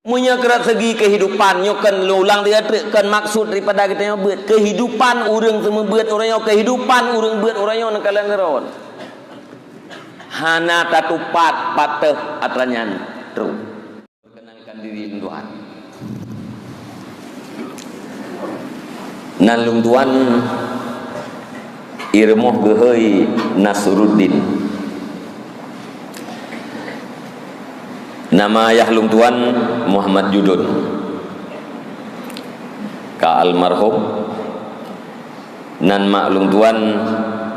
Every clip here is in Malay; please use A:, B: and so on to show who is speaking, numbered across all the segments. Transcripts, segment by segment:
A: Munya kerat segi kehidupan nyokan ulang dia kan maksud daripada kita buat kehidupan urang semua buat orang kehidupan urang buat orang yang nakalan geron hana tatupat pateh atranyan terus kenalkan diri Tuhan nan lung tuan irmoh geheuy Nasruddin. Nama ayah lung tuan Muhammad Judun ka almarhum nan mak lung tuan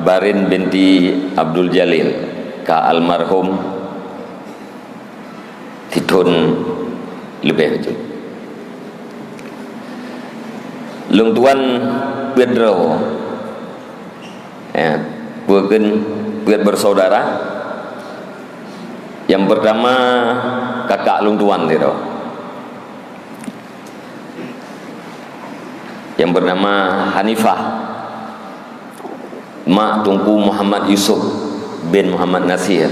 A: Barin binti Abdul Jalil ka almarhum Titun lebih itu lung tuan Pedro buat bersaudara. Yang pertama kakak lung tuan itu yang bernama Hanifah, mak Tunku Muhammad Yusuf bin Muhammad Nasir,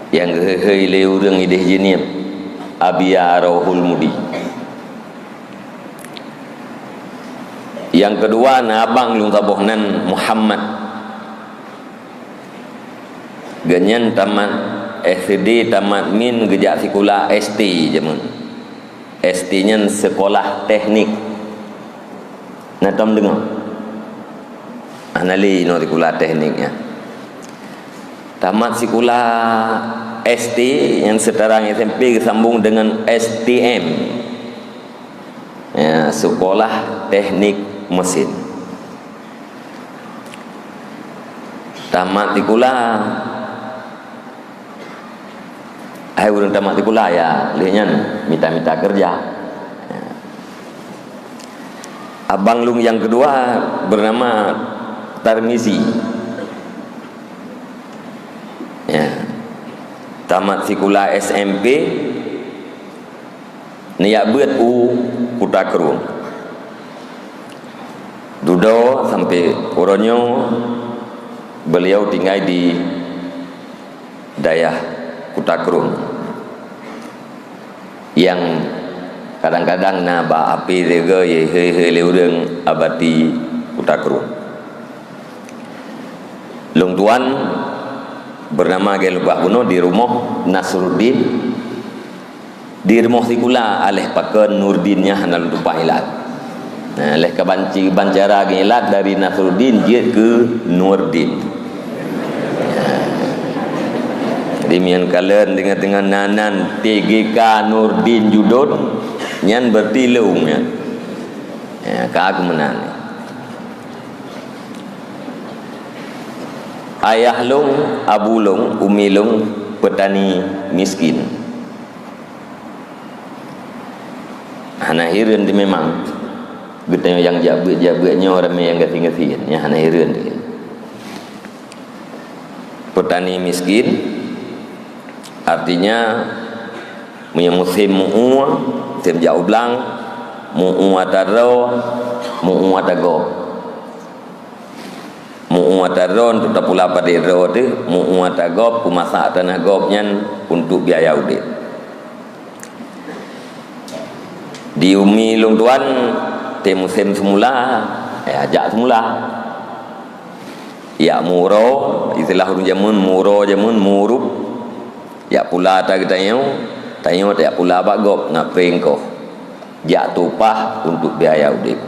A: yang hei urang ideh jeniem Abia Rohul Mudi. Yang kedua na abang lung tabohnan Muhammad ganyan tamat SD tamat min gejak sekolah ST jaman ST nya sekolah teknik natam dengar anali no sekolah tekniknya tamat sekolah ST yang sekarang SMP sambung dengan STM ya, sekolah teknik mesin tamat sekolah urang tamat sekolah ya lihatnya minta kerja ya. Abang lung yang kedua bernama Tarmizi ya. Tamat sekolah SMP niat buat Kuta Kerung dudo sampai uronyo beliau tinggal di daerah Kuta Kerung yang kadang-kadang na ba api rega ye he urang abati Kuta Kerung. Lung tuan bernama Gelubah Buno di rumah Nasruddin di rumah sikula aleh paken Nurdinnya hanal tumpah ilat. Nah, aleh ke bancara ilat dari Nasruddin dia ke Nurdin. Demian kalian dengan nanan TGK Nurdin Judun nyan berarti leung ya. Ya keagemenan. Ayah lung, abu lung, umi lung petani miskin. Hana hireun di memang getanya yang jabe-jabenya orang yang gating-gating ya hana hireun dia. Petani miskin artinya punya musim musim jauh belang ataro atago ataro untuk tapula pada ro tu atago kumasa tanah gobnya untuk biaya udit di umi lung tuan te musim semula ajak semula ya muro istilah jamun muro jamun murup ya pula tak tanya tak pula bagop nak pengko jak tupah untuk biaya udip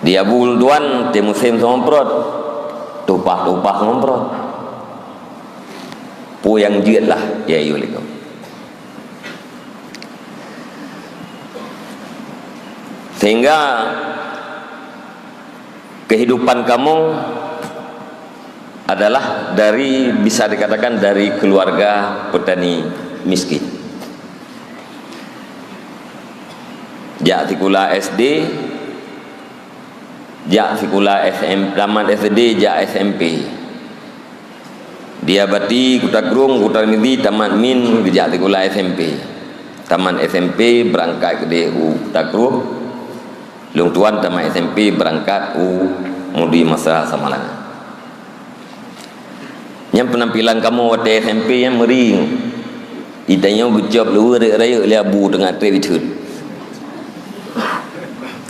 A: dia bul tuan di musim somprot tupah somprot pu yang jiat lah ya yulikum sehingga kehidupan kamu adalah dari bisa dikatakan dari keluarga petani miskin. Jak sekolah SD, jak sekolah SMP, tamat SD, jak SMP. Dia bati Kuta Kerung, Kuta Midi, tamat min jak sekolah SMP. Tamat SMP berangkat ke Kuta Kerung. Lung tuan tamat SMP berangkat Mudi Masa Samalangan. Yang penampilan kamu waktu SMP yang mering. Itanya berjawab luar raya lebu dengan trevitun.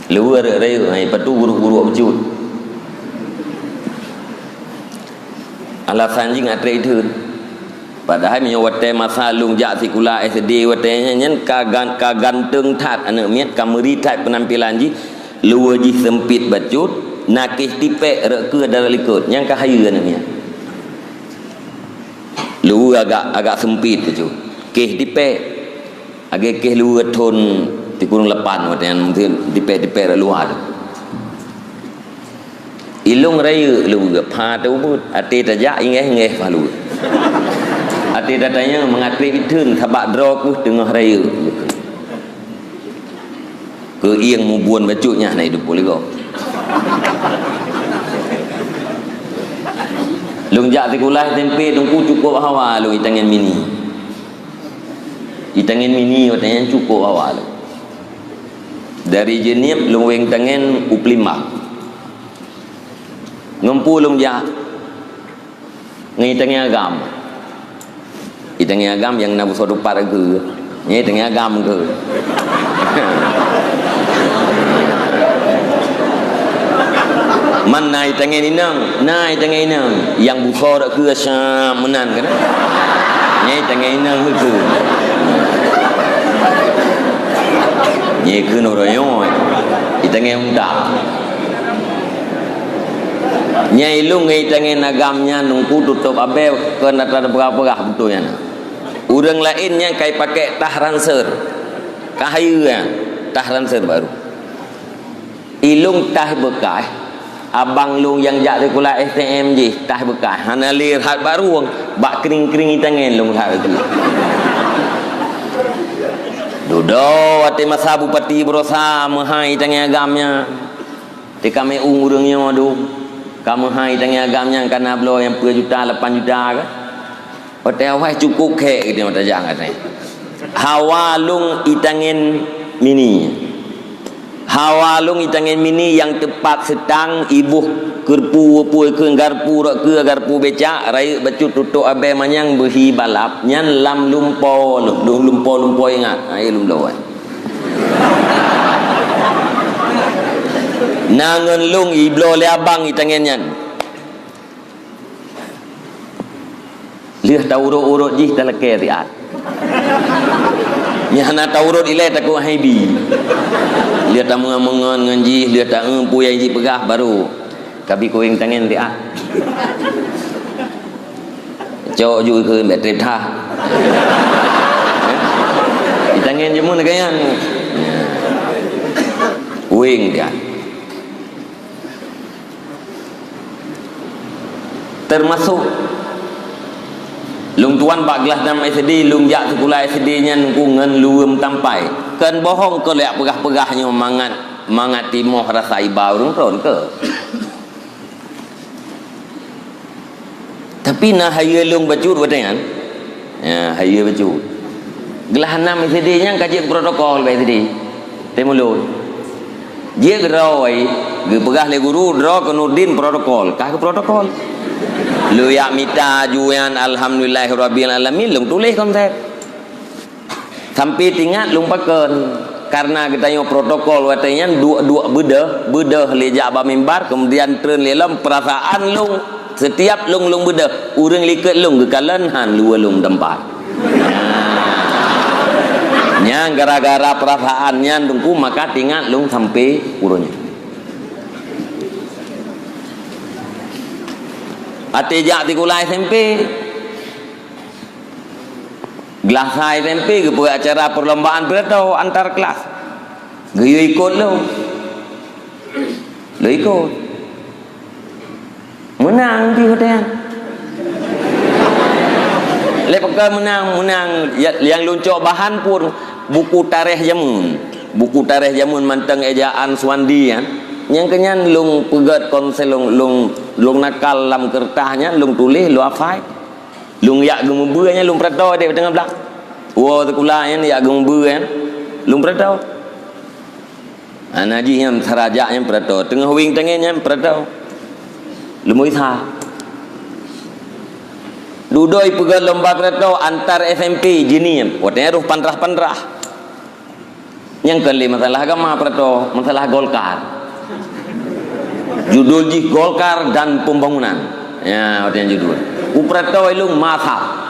A: Luar raya, lepas tu buruk-buruk berjut. Alasan jing trevitun. Padahal punya waktu masa lung jak sekolah SD waktu nyen kaganteng tat anak miat kameri tat penampilan ji luar ji sempit berjut nakih tipek rek ke darah likut yang kahaya anak miat. Luar agak sempit tu. Keh dipek. Agak keh luar ton di kurung lepan waktu yang dipek luar. Ilung raya luar pa tu pun ati tajak ingeh palu. Ati datanya mengatri itun sabak draw ku tengah raya. Ke ieng mubuan bacutnya na hidup boleh kau. Lung jak sekolah tempe tungku cukup hawa lu itangan mini. Itangan mini katanya cukup hawa lu. Dari jenip lung weng tangan uplima. Ngempu lung jak. Ngitangan agam. Itangan agam yang nabu sodupat ke. Ngitangan agam ke. Man naik tangan inang yang bukhor ke syam menan kan nyai tangan inang ke nyai ke noroyo itangan undang nyai lu ngai tangan agamnya nungku tutup abe ke nata berapa betulnya urang lainnya kai pakai tah ranser kahayu ya tah ranser baru ilung tah bekas abang lung yang jak sekolah STM je tah bekas hana lir hat baru bak kering-kering tangan lung hat tu dodo ate masa bupati berosa mahai tangan agamnya te kami urangnya adu kamu hai tangan agamnya kana blo yang 2 juta 8 juta ke hotel wah cukup ke dia mata jangan ni hawa lung itangen mini hawalung itangen mini yang tepat sedang ibu kerpu ke garpu rak ke garpu becak rai bacut tutuk abe manyang behi balap nyan lam lumpo ingat ai lumpo nangen lung iblo le abang itangen nyan liah taurut-urut jih talake riat nyana taurut ilai takut haibi lihat tak mengan nganji lihat tak empu yang ji pegah baru kabi koeng tangan dia cok ju ke mek trip tha di tangan je mun kayan wing dia termasuk lung tuan bak gelas dalam SD lung jak sekolah SD nya ku ngan luem tampai kan bohong ke lek pegah-pegahnya mangat timoh rasa ibau rung ron ke tapi nah haya lung bacur badangan ya haya bacur gelas 6 SD nya kaji protokol SD temulut dia geroi ge pegah le guru dro ke Nurdin protokol kah ke protokol lu ya mita juan alhamdulillahirabbil alamin lung tulis konsep sampai tinggal lung paken karena kita yo protokol watanya dua bedah lejak ba mimbar kemudian tren lelem perasaan lung setiap lung bedah urang liket lung gekalan han lua lung tempat nya gara-gara perasaannya tungku maka tinggal lung sampai urangnya ate jak sekolah SMP gelas SMP ke buat acara perlombaan beratau antar kelas geyo ikut lo ikut menang di hotel lepas menang yang luncok bahan pun buku tarikh jamun manteng ejaan Swandi ya yang kenyan lung pegat konsel lung nakal lam kertahnya lung tulis lu hafal lung yak gemubeurnya lung prato dia tengah belak wo sekolahnya yak gemubeur kan lung prato anaji yang sarajaknya prato tengah wing tengahnya prato lu moitha Dudoi pegang lomba perto antar SMP jini. Watnya ruh pandrah-pandrah. Yang kelima masalah agama perto, masalah Golkar. Judul ji Golkar dan pembangunan. Ya, watnya judul. Uprato ilung masa.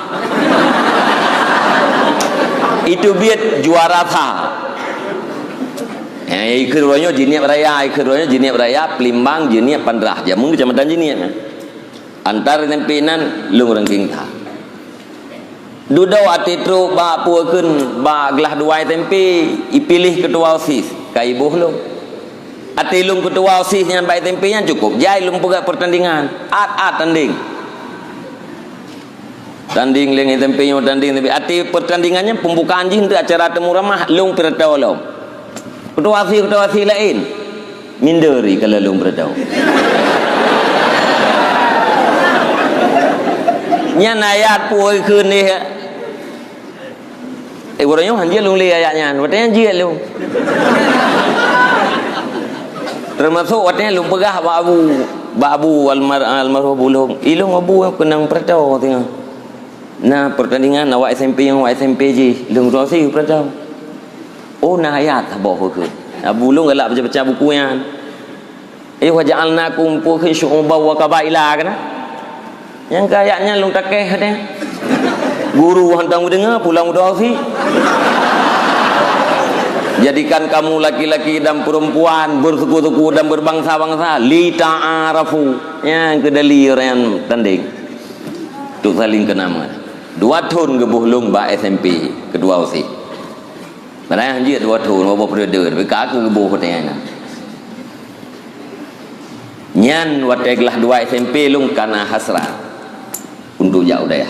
A: Itu biar juara tha. Ya, ikhranya jini raya, ikhranya jini raya, Pelimbang jini pandrah. Jamu kecamatan jini. Antar tempinan lung ranking tha. Dudau ati tru ba puekeun ba gelah dua tempi ipilih ketua OSIS ka ibu lung. Ati lung ketua OSIS nyan ba tempi nya cukup. Jai lung pegak pertandingan. Tanding. Tanding leng tempi nya tanding tempi. Ati pertandingannya pembukaan jin tu acara temu ramah lung pertau lom. Ketua OSIS lain. Minderi kalau lung pertau. Nya ayat puekeun ni orangnya hanjir lung li ayatnya, watnya hanjir lung. Termasuk watnya lung pegah babu almarhum bulung. Ilung abu kenang pertau tengah. Nah pertandingan awak SMP yang awak SMP je, lung rosi pertau. Oh nah ayat bawa ke. Abu lung galak baca-baca buku yang. Waja'alnakum puhi syu'uban wa qabaila kana. Yang kayaknya lung takeh dia. Guru hantang dengar pulang udah sih. Jadikan kamu laki-laki dan perempuan bersuku-suku dan berbangsa-bangsa li ta'arafu. Yang kedali orang tanding. Untuk saling kenal. 2 tahun ke buhlung ba SMP kedua usi. Padahal hanya 2 tahun apa periode tapi kaki ke buh katanya. Nyan wateglah 2 SMP lung kana hasrat untuk jauh daya.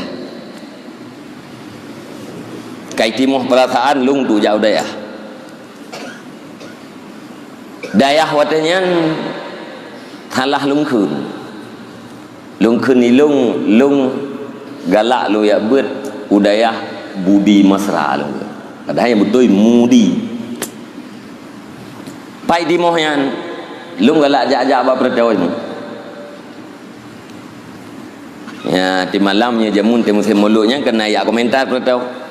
A: Kai timuh perasaan lung tu jauh dayah. Dayah watanya halah lung khun. Lung khun ni lung galak lu ya bet udayah budi mesra lung. Padahal yang betul mudi. Pai timuh yang lung galak jak-jak ba pertau ni. Ya di malamnya jamun temu semoloknya kena ya komentar pertau.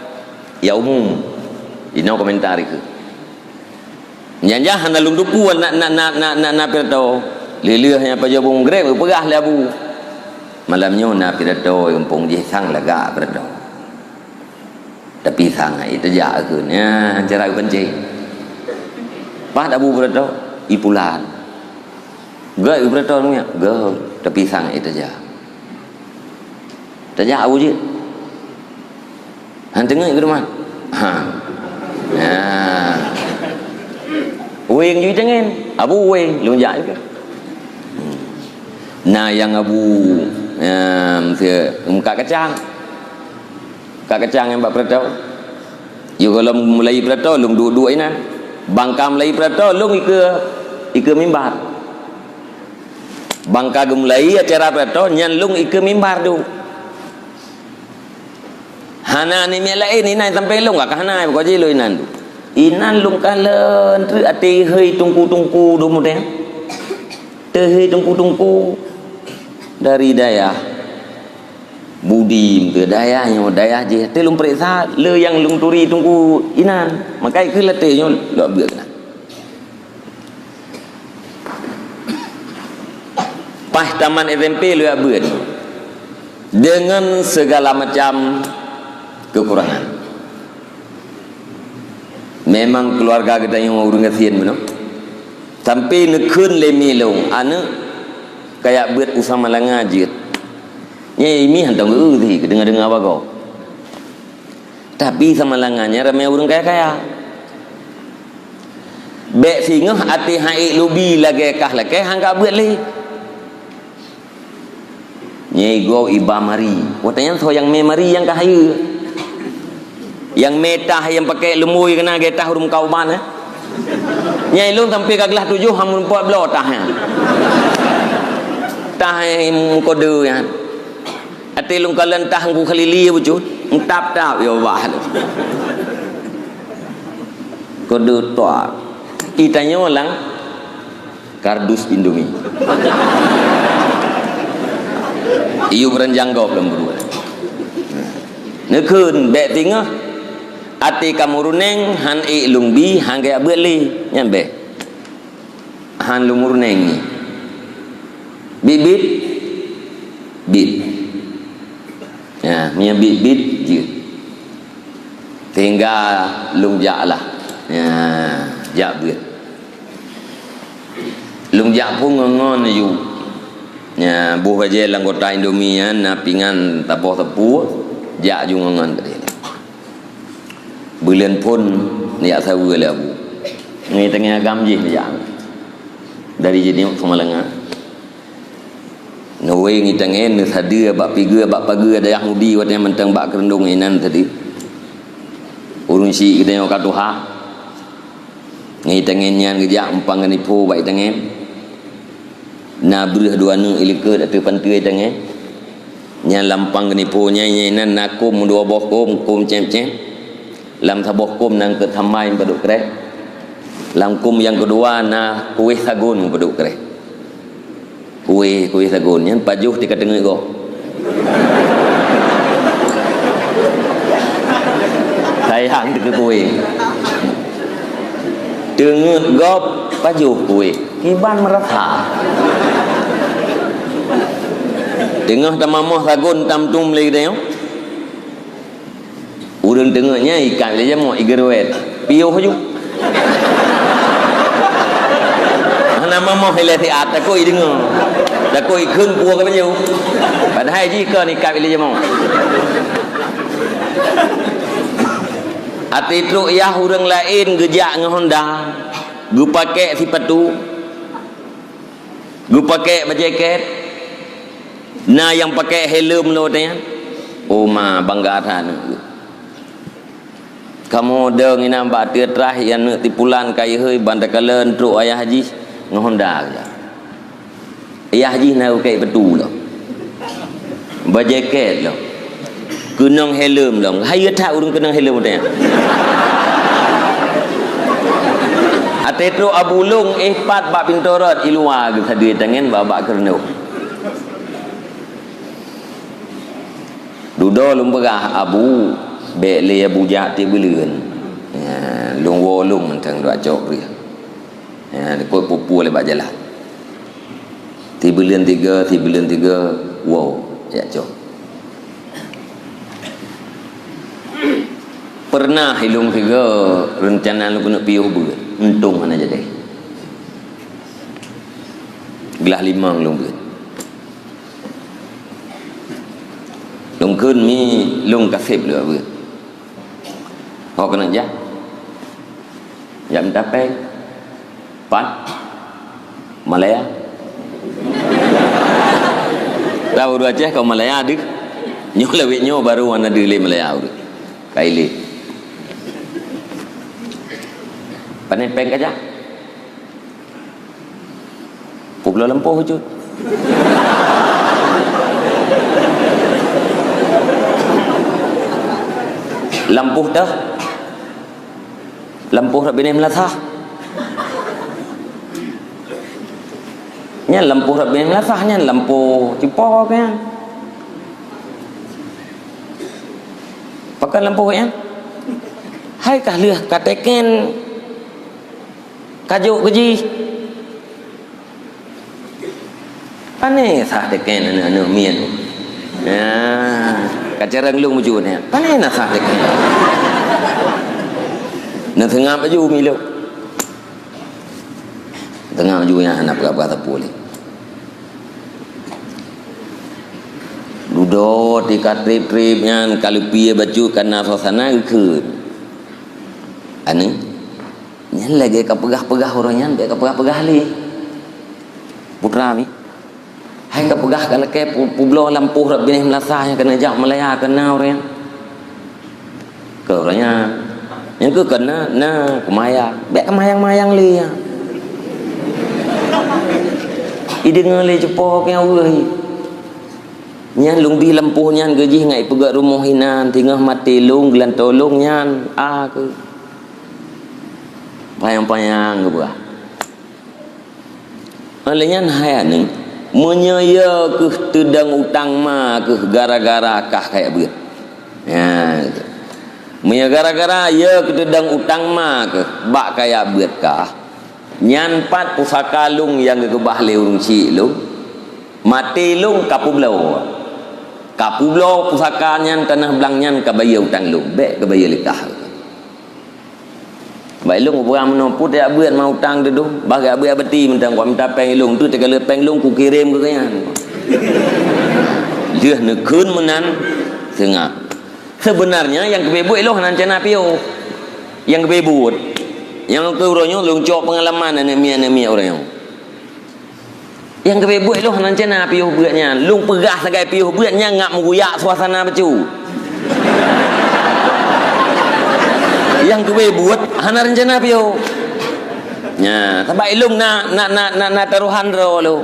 A: Ya umum ino komentar itu jangan lung dupu nak perto lelehnya pajabung grep pegah labu malamnya nak perto umpung je sang laga perto tapi sang itu jakeunnya cara benci pas abu perto ipulan ge perto nya ge tapi sang itu ja tajak abu je hantengah ke rumah. Nah. Weng ju jangan. Abu weng lu jak ke. Nah yang abu muka kacang. Muka kacang yang bak pertau. Yo kalau mulai pertau lung dua-dua ini. Bangka mulai pertau lung ike mimbar. Bangka mulai acara pertau nyan lung ike mimbar tu. Hana ni mia lain inan sampai lung ka hana ko je lo inan tu. Inan lung kalen tu ati hei tungku-tungku do model. Te hei tungku-tungku dari daya budi ke dayanya daya je. Te lung periksa le yang lung turi tungku inan. Makai ke letenya lo beuk na. Pas taman SMP lo beuk. Dengan segala macam kekurangan. Memang keluarga kita yang urung kasihan benar. Sampai nekun lemilong ane kayak buat usaha malang ngajit. Nye ini hantang uti dengar-dengar apa kau. Tapi sama langannya ramai urung kaya-kaya. Bek singoh ati hai lubi lagi kah lagi hangga buat le. Nye go iba mari. Watanya so yang memari yang kahayu. Yang metah yang pakai lemui kena getah rum kau mana? Nyai lu sampai kaglah 7 hamun 14 tah. Tah yang kode ya. Ati lung kalen tah ku khalili wujud, tap ya wah. Kode toa. Itanya ulang kardus Indomie. Iu beranjang kau belum berdua. Nekun bek tingah ati kamuruneng han ik lung bi han gaya beli nyan be han lumuruneng ni bibit bit ya punya bit je tinggal lung jak lah ya jak bit lung jak pun ngon you ya buh baje langgota Indomie na pingan tapoh tepu jak ju ngon tadi bulan pun niat sawa lah bu ngai tengah agam je jak dari jadi Semalenga Nawe ngi tangen ni sadia bak piga bak paga ada yang mudi wat yang mentang bak kerendung inan tadi urun si kita yang katuha ngi tangen nyan gejak empang ni po baik tangen na breh dua nu ilike dak tu pantai tangen nyan lampang ni po nyai nan nakum dua boh kum cem-cem lam saboh kum nang ke thamai paduk kreh lam kum yang kedua na kuih sagun paduk kreh kuih sagun nyan pajuh tika tengah go sayang tika kuih tengah gop pajuh kuih kiban merata tengah tamamah sagun tam tum lagi dah urang tengahnya ikan dia mau igerwet piuh ju nama mau hele ti at ko i dengar da ko i khun cua cái bao nhiêu padahal ji ke ni kap ile mau ati tru ya urang lain gejak ngan Honda gu pakai sipatu gu pakai jaket nah yang pakai helm lo tanya oh ma bangga than kamu deng ina ba tia trah yang tipulan kai hơi bandakalan tru ayah haji ngan Honda ya ayah haji na kai betul lo ba jaket lo kunang helm lo hai tha urang kunang helm tanya ate tru abulung pat ba pintorot ilua ge sadui tangen ba kerno dudo lum begah abu be le abu jak ti beleun ya lung wo lung mentang dua cok dia ya ko pupu le ba jalan ti beleun tiga wow ya cok pernah hilung tiga rencana lu kena piuh ber untung mana jadi gelah limang lung ber lung kun mi lung kasip lu ber kau kena jah jam tape pan Malaya tahu dua Aceh kau Malaya adik nyo lewit nyo baru wana dile Malaya udah kaili panen peng aja Pulau Lempoh hujud lampuh dah lampuh rak bini melatah nya lampuh rak bini melatah nya lampuh tipu kan pakai lampuh kan hai kah leh kateken kajuk keji pane sah teken anu mien ya kacarang lung mujud ni pane nak sah teken nak tengah baju milu tengah baju yang anak berapa boleh duduk di trip yang kalau piye baju karena suasana ke ane nyan lagi kapegah-pegah orangnya dia kapegah-pegah li putra ni hai kapegah kalau ke pulau lampuh rak bini melasah yang kena jak Malaya kena orang ke orangnya yang ke kena na kumaya bek kemayang-mayang li ya idengar li cepo ke euy nyan lung bi lampuh nyan gaji ngai pegak rumah hinan tingah mati lung gelan tolong nyan ke payang-payang ke buah alenya hai anu menyaya ke tedang utang ma ke gara-gara kah kayak beut Ya, Mia gara-gara ya kita dang utang mah ke bak kaya beut kah. Nyan pat pusaka lung yang gebah leung ci lung. Mati lung kapu blau. Kapu blau pusaka nyan tanah belang nyan kabaya utang lung. Bek kabaya likah. Baik lung berang menomput ya beut mau utang dedu. Bagi abe abeti mentang kwa minta peng lung tu tegale peng lung ku kirim ke kan. Dia nekun menan tengah. Sebenarnya yang kebebut itu hanan cana piu. Yang kebebut. Yang keurangnya lung cok pengalaman anemia orang. Yang kebebut itu hanan cana piu beutnya. Lung pegah sagai piu beutnya ngak menguyak suasana becu. Yang kebebut hanan rencana piu. Nya, sabai lung na taruhan ro lu.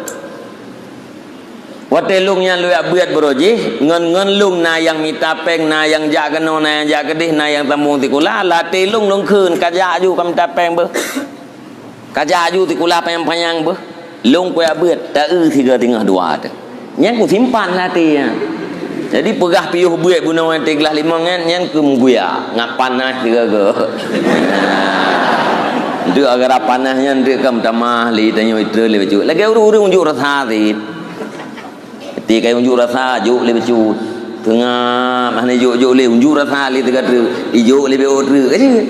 A: Wate lung yang lu beut beroji ngen lung na yang mitapeng na yang jak keno na yang jak kedih na yang tambung tikula late lung keun kajak ju kam tapeng be kajak ju tikula payang-payang be lung ku beut ta tiga tengah dua tu nyen ku simpan late ya. Jadi pegah piuh beut buno ante gelas 5 ngan nyen ku mguya ngak panas tiga ke. Itu agar panasnya ndik kam tamah li tanyo itu le baju lagi urung unjuk rasa ti kayak unjuk rasa juk le becut tengah mana juk le unjuk rasa le tegak tu ijuk le be order aje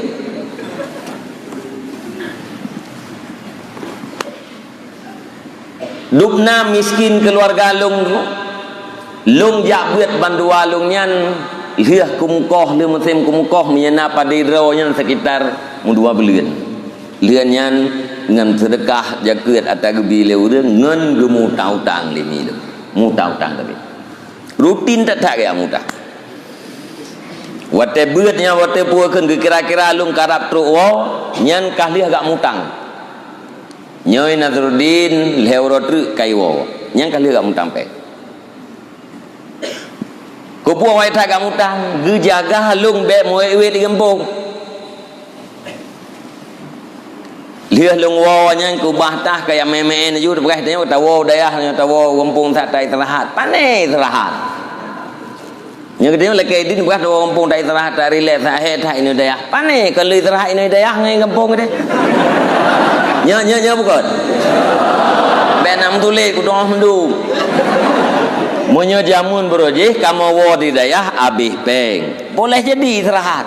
A: dupna miskin keluarga lung jak beut bandua lung nyan liah kumkoh le musim kumkoh miana padiro nyan sekitar 2 bulan lian nyan ngan sedekah jakeut atagebi le urang ngan gemu tautang le mi mudah utang tapi rutin tak ya mudah wate beutnya wate puakeun kira-kira lung karap truk wo nyan kahli agak mutang nyoy Nazruddin lewro truk kai wo nyan kahli agak mutang pe ko puak wai tak agak mutang ge jaga lung be moe we di gempong liah lung wo nyan ku bahtah kaya meme ju bekas tanya tawo dayah tawo kampung tak tai terahat pane terahat nya gedenya leke din bekas tawo kampung tai terahat tak relax tak he tak ini dayah pane kalau terahat ini dayah ngai kampung de nya bukan benam tule ku doh mendu munyo jamun broje kamu wo di dayah abih peng boleh jadi terahat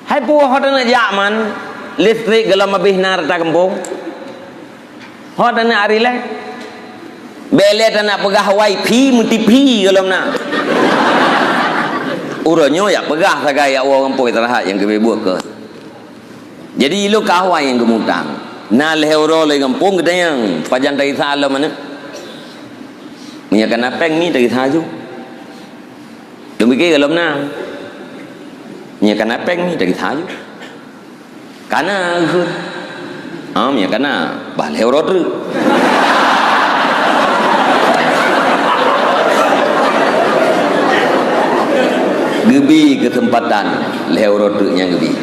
A: hai pu hodana jaman listrik gelam abih nar ta kampung hot ana arile bele nak pegah wifi mutipi gelam na uronyo ya pegah sagai ya orang kampung terahat yang kebebuk ke jadi lu kawai yang gemutang na lehoro le kampung gedang pajan dari salam mana menyakan apeng ni dari saju demikian gelam na menyakan apeng ni dari saju kana ya kana balai rotu gebi kesempatan leu rotu yang gebi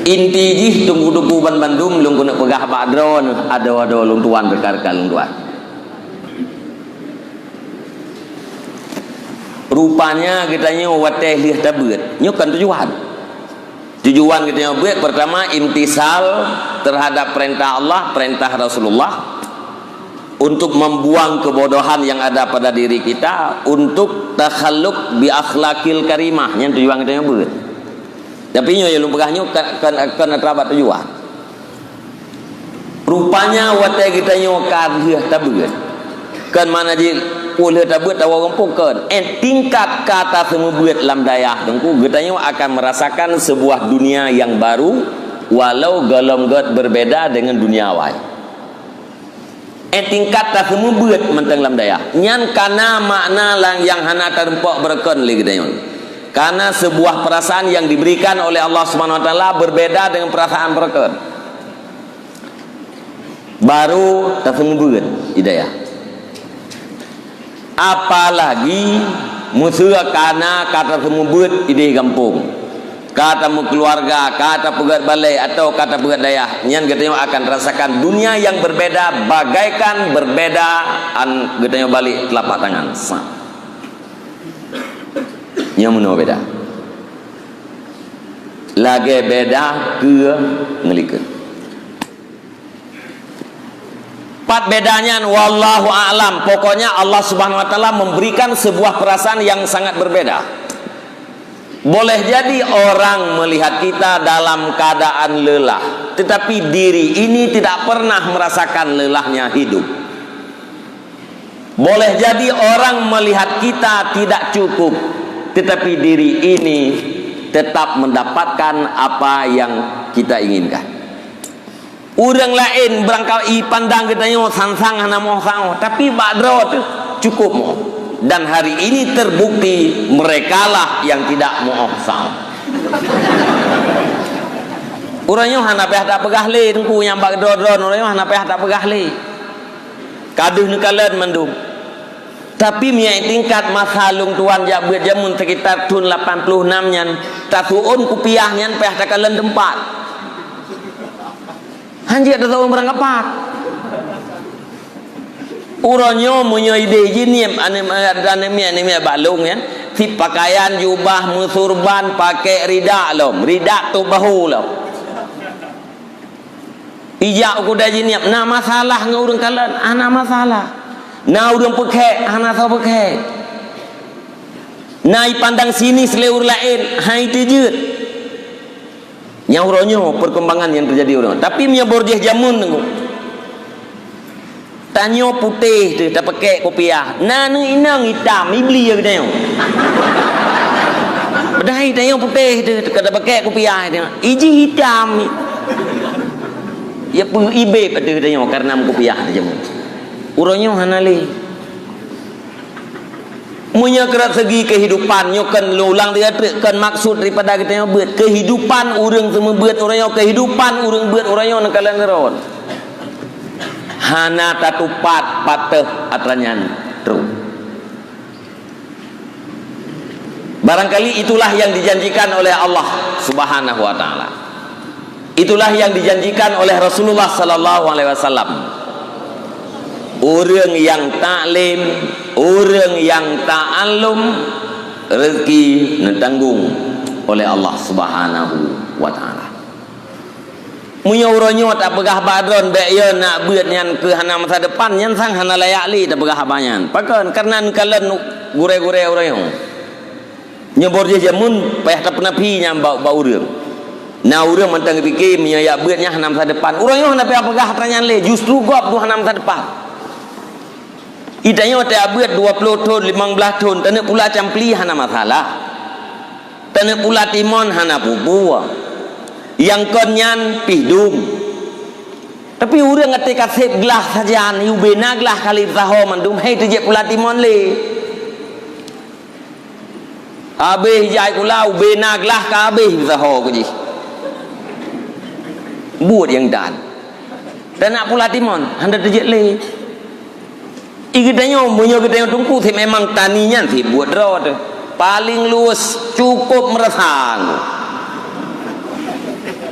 A: inti jih tunggu duku ban bandum lung kuna pegah badron ada lung tuan berkarka lung tuan rupanya kita nyu wateh liah tabeut nyu kan tujuan kita nyu beut pertama imtisal terhadap perintah Allah perintah Rasulullah untuk membuang kebodohan yang ada pada diri kita untuk takhalluk bi akhlakil karimah yang tujuan kita nyu beut tapi nyu yang pegah nyu kan terabat tujuan rupanya wateh kita nyu kan liah tabeut kan mana ji boleh dapat tawa kampungkan tingkat kata semua buat lam dayah tengku getanya akan merasakan sebuah dunia yang baru walau golong-got berbeda dengan dunia awal tingkat kata semua buat mentang lam dayah nyan kana makna lang yang hana terempok berkon li getanya karena sebuah perasaan yang diberikan oleh Allah Subhanahu wa taala berbeda dengan perasaan berkon baru tak semua buat hidayah apalagi musuh karena kata semubut ide kampung kata mu keluarga, kata pegat balai atau kata pegat dayah, nyan katanya akan rasakan dunia yang berbeda, bagaikan berbeda katanya balik telapak tangan. Yang mana beda? Lagi beda ke ngelikeun. Empat bedanya wallahu a'lam. Pokoknya Allah Subhanahu wa taala memberikan sebuah perasaan yang sangat berbeda. Boleh jadi orang melihat kita dalam keadaan lelah, tetapi diri ini tidak pernah merasakan lelahnya hidup. Boleh jadi orang melihat kita tidak cukup, tetapi diri ini tetap mendapatkan apa yang kita inginkan. Orang lain barangkali pandang katanya sansang hana mau sang, tapi badro tu cukup mo. Dan hari ini terbukti merekalah yang tidak mau sang. Urangnya hana peh tak pegah le tengku yang bagdron, urangnya hana peh tak pegah le. Kaduh ni kalen mendung. Tapi miai tingkat masalung tuan jak beut jamun sekitar tahun 86 nyan, tasuun kupiah nyan peh tak kalen tempat. Hanjir ada tahu berangkat. Uronyo punya ide jinim anemia balung ya. Si pakaian jubah musurban pakai rida lom. Rida tu bahu lom. Ijak aku dah jinim. Nah masalah ngurung kalian. Ana masalah. Nah urang pakai. Ana tahu pakai. Nah pandang sini seleur lain. Hai tejut. Nyauronyo perkembangan yang terjadi orang. Tapi punya borjeh jamun tengok. Tanyo putih tu tak pakai kopiah. Nah ni inang hitam, ibli ya kita. Bedai tanyo putih tu tak pakai kopiah dia. Iji hitam. Ya pu ibe pada tanyo karena kopiah jamun. Uronyo hanale. Munya kerat segi kehidupan nyokan lulang dia kan maksud daripada kita buat kehidupan urang semua buat orang kehidupan urang buat orang nak kalian geron hana tatupat pateh atranyan tru. Barangkali itulah yang dijanjikan oleh Allah Subhanahu wa taala. Itulah yang dijanjikan oleh Rasulullah sallallahu alaihi wasallam. Orang yang taklim, orang yang ta'allum, rezeki ditanggung oleh Allah Subhanahu wa taala. Munya uronyo tak pegah badron bek ye nak beut nyan ke hana masa depan nyan sang hana layak li tak pegah abanyan. Pakan karena kalen gure-gure uronyo. Nyebor je jamun payah tak pernah pi nyam bau urang. Nah urang mentang fikir munya ya beut nya hana masa depan. Uronyo hana pegah tanyan le justru gop tu hana masa depan. Idanya tak buat 20 tahun, 15 tahun, tak nak pula campli hana masalah. Tak nak pula timon hana bubuah. Yang konyan pihdum. Tapi orang kata kasih gelas saja, ni ubena gelas kali saho mandum, hei tu je pula timon le. Habis jai pula ubena gelas ke habis saho ku ji. Buat yang dan. Tak nak pula timon, handa tu je le. Ikatnya punya kita yang tunggu sih memang taninya sih buat road paling luas cukup meresang.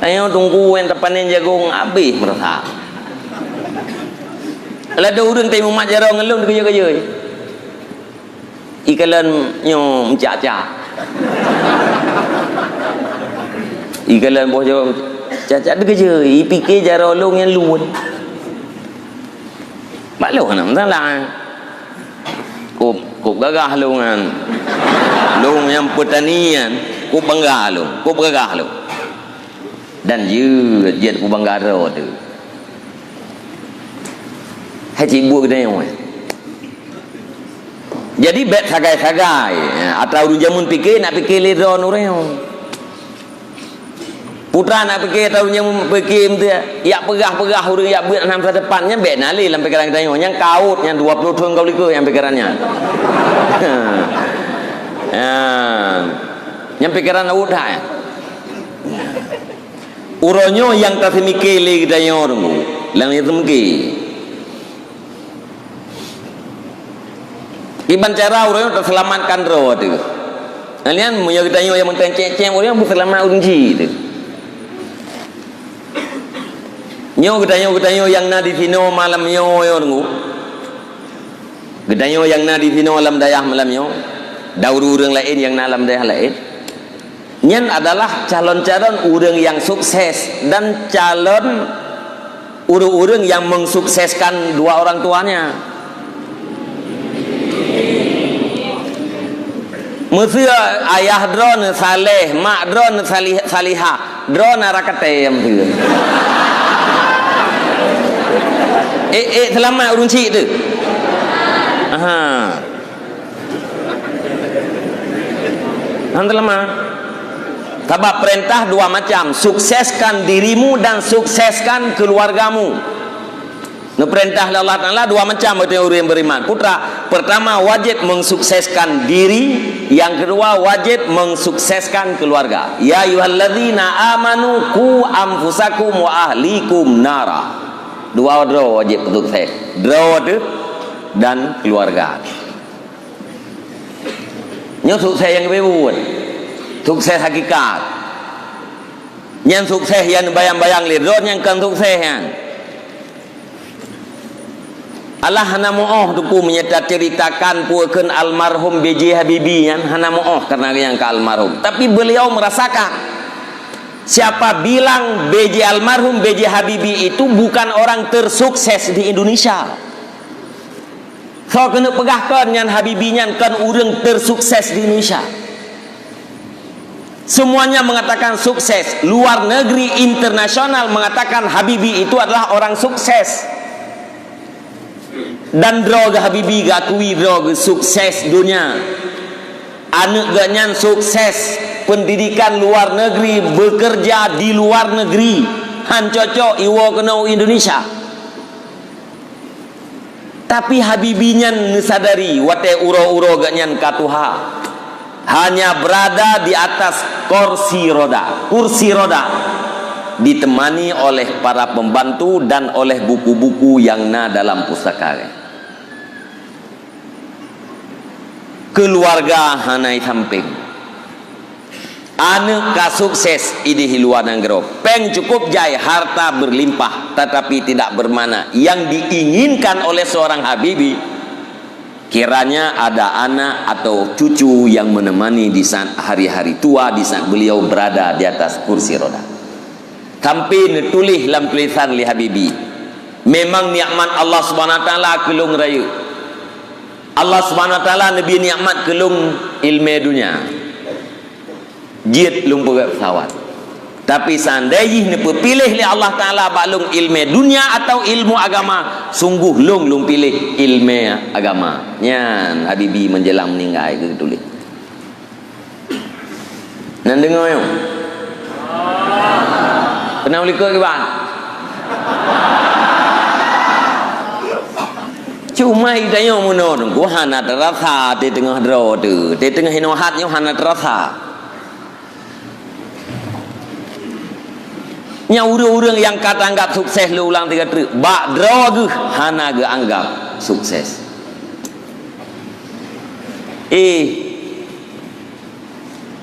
A: Ayo tunggu yang tepanin jagung habis meresang. Ada orang temu mak jarang ngelung kerja-kerja. Ikalan nyo mencak-cak. Ikalan boh jarang cak-cak kerja. Ipikir jarang long yang luan. Maklum kan masalah. Kup gagah lu kan. Lu yang pertanian, kup bangga lu, kup gagah lu. Dan je kup bangga ro tu. Hai cibu kita yang. Jadi bet sagai-sagai atau jamun fikir nak fikir liron orang. Putra nak fikir tahu yang fikir tu ya pegah-pegah orang ya buat enam masa depannya bet nali dalam pikiran kita yang kaut yang 20 tahun kau liku yang pikirannya. Yang pikiran udah ya. Uronyo yang tak mikir lagi kita yang orang lang itu mikir. Iban cara uronyo terselamatkan roh tu. Kalian punya kita yang mentenceng orang berselama urunci tu. Kita yang na di sino malam yo ngu. Kita yang na di sino malam dayah malam yo. Daur urang lain yang na alam dayah lain. Nyen adalah calon-calon urang yang sukses dan calon urang yang mensukseskan dua orang tuanya. Mesti ayah drone saleh, mak drone salihah, drone arakate yang tu. Selamat urun cik tu. Aha. Hang lama. Sebab perintah dua macam, sukseskan dirimu dan sukseskan keluargamu. Nah, perintah Allah Ta'ala dua macam bagi orang yang beriman. Putra, pertama wajib mensukseskan diri, yang kedua wajib mensukseskan keluarga. Ya ayyuhalladzina amanu qu anfusakum wa ahlikum nara. Dua wajib sukses. Dua dan keluarga. Yang sukses yang berbuat, sukses hakikat. Yang sukses yang bayang-bayang lihat, yang kan sukses yang Allah hana mo'oh tuku menceritakan puakeun almarhum B.J. Habibie yang hana mo'oh karena yang ke almarhum, tapi beliau merasakan siapa bilang almarhum B.J. Habibie itu bukan orang tersukses di Indonesia. So kena pegahkan yang Habibie nya kan orang tersukses di Indonesia. Semuanya mengatakan sukses, luar negeri internasional mengatakan Habibie itu adalah orang sukses. Dan droga Habibie gakui droga sukses dunia. Anak ganyan sukses pendidikan luar negeri, bekerja di luar negeri. Han cocok iwo kena Indonesia. Tapi Habibie nya sadari wate uro-uro ganyan katuha. Hanya berada di atas kursi roda, ditemani oleh para pembantu dan oleh buku-buku yang na dalam pustaka. Keluarga hanai samping. Anak ka sukses idi hiluan anggero. Peng cukup jai harta berlimpah tetapi tidak bermana. Yang diinginkan oleh seorang Habibie kiranya ada anak atau cucu yang menemani di saat hari-hari tua, di saat beliau berada di atas kursi roda. Sampai ditulis dalam tulisan li Habibie, memang nikmat Allah Subhanahu wa taala kelung rayu. Allah Subhanahu wa taala nabi nikmat kelung ilmu dunia. Jit lung pegat pesawat. Tapi seandainya ni pilih li Allah taala balung ilmu dunia atau ilmu agama, sungguh lung pilih ilmu agama. Nyan Habibie menjelang meninggal ke tulis. Nan dengar yo. Pernah ulikut ke bang? Cuma idanya mono gua hana terasa di tengah dro tu, di tengah hinohatnya hana terasa. Nya urang-urang yang kata anggap sukses lu ulang tiga truk, bak dro tu hana ge anggap sukses.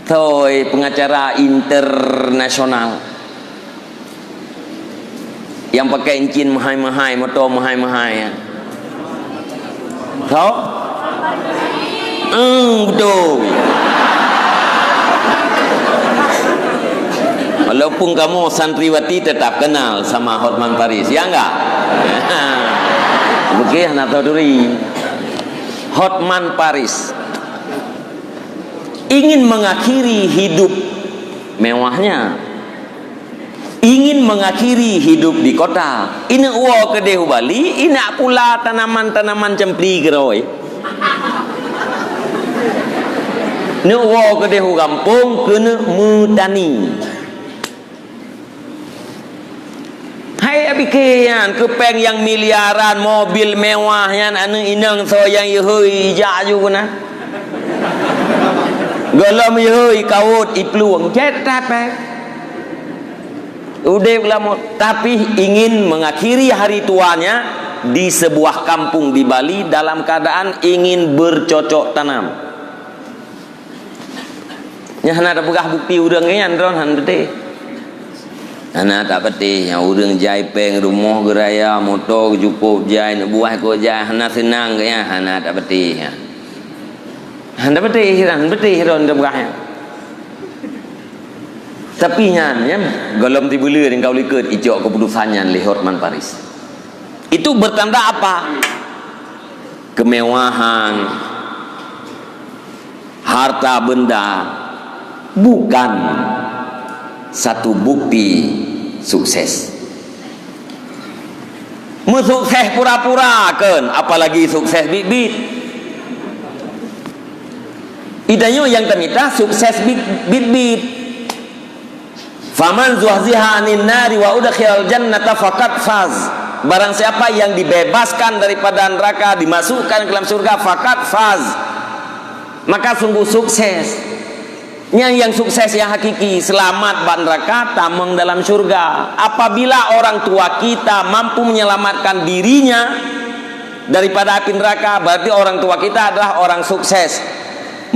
A: Toy pengacara internasional yang pakai encin mahai-mahai, motor mahai-mahai ya. Tahu? Betul. Walaupun kamu santriwati tetap kenal sama Hotman Paris, ya enggak? Begitu nak tahu duri. Hotman Paris ingin mengakhiri hidup mewahnya, ingin mengakhiri hidup di kota. Ina uwa ke Dehu Bali, ina pula tanaman-tanaman cempli geroi. Ina uwa ke Dehu kampung kena mutani. Hai abikian kepeng yang miliaran, mobil mewah yang anu inang so yang yehui jaju guna. Galam yehui kawut ipluang cetat pe. Udah lama, tapi ingin mengakhiri hari tuanya di sebuah kampung di Bali dalam keadaan ingin bercocok tanam. nya hana tak pegah bukti urang ngan ron han betih hana tak betih nya urang jai peng rumah geraya motor cukup jai nak buah ko jai hana senang ke nya hana tak betih nya hana betih ron tak pegah tapi nya golom tibulu dengan kau liket ijok keputusannya lihot man Paris itu bertanda apa kemewahan harta benda bukan satu bukti sukses sukses pura-pura kan apalagi sukses bit-bit idanyo yang temita sukses bit-bit faman zuhziha anin nari wa udkhilal jannata faqad faz barang siapa yang dibebaskan daripada neraka dimasukkan ke dalam surga faqad faz maka sungguh sukses yang sukses yang hakiki selamat ban neraka tameng dalam surga apabila orang tua kita mampu menyelamatkan dirinya daripada api neraka berarti orang tua kita adalah orang sukses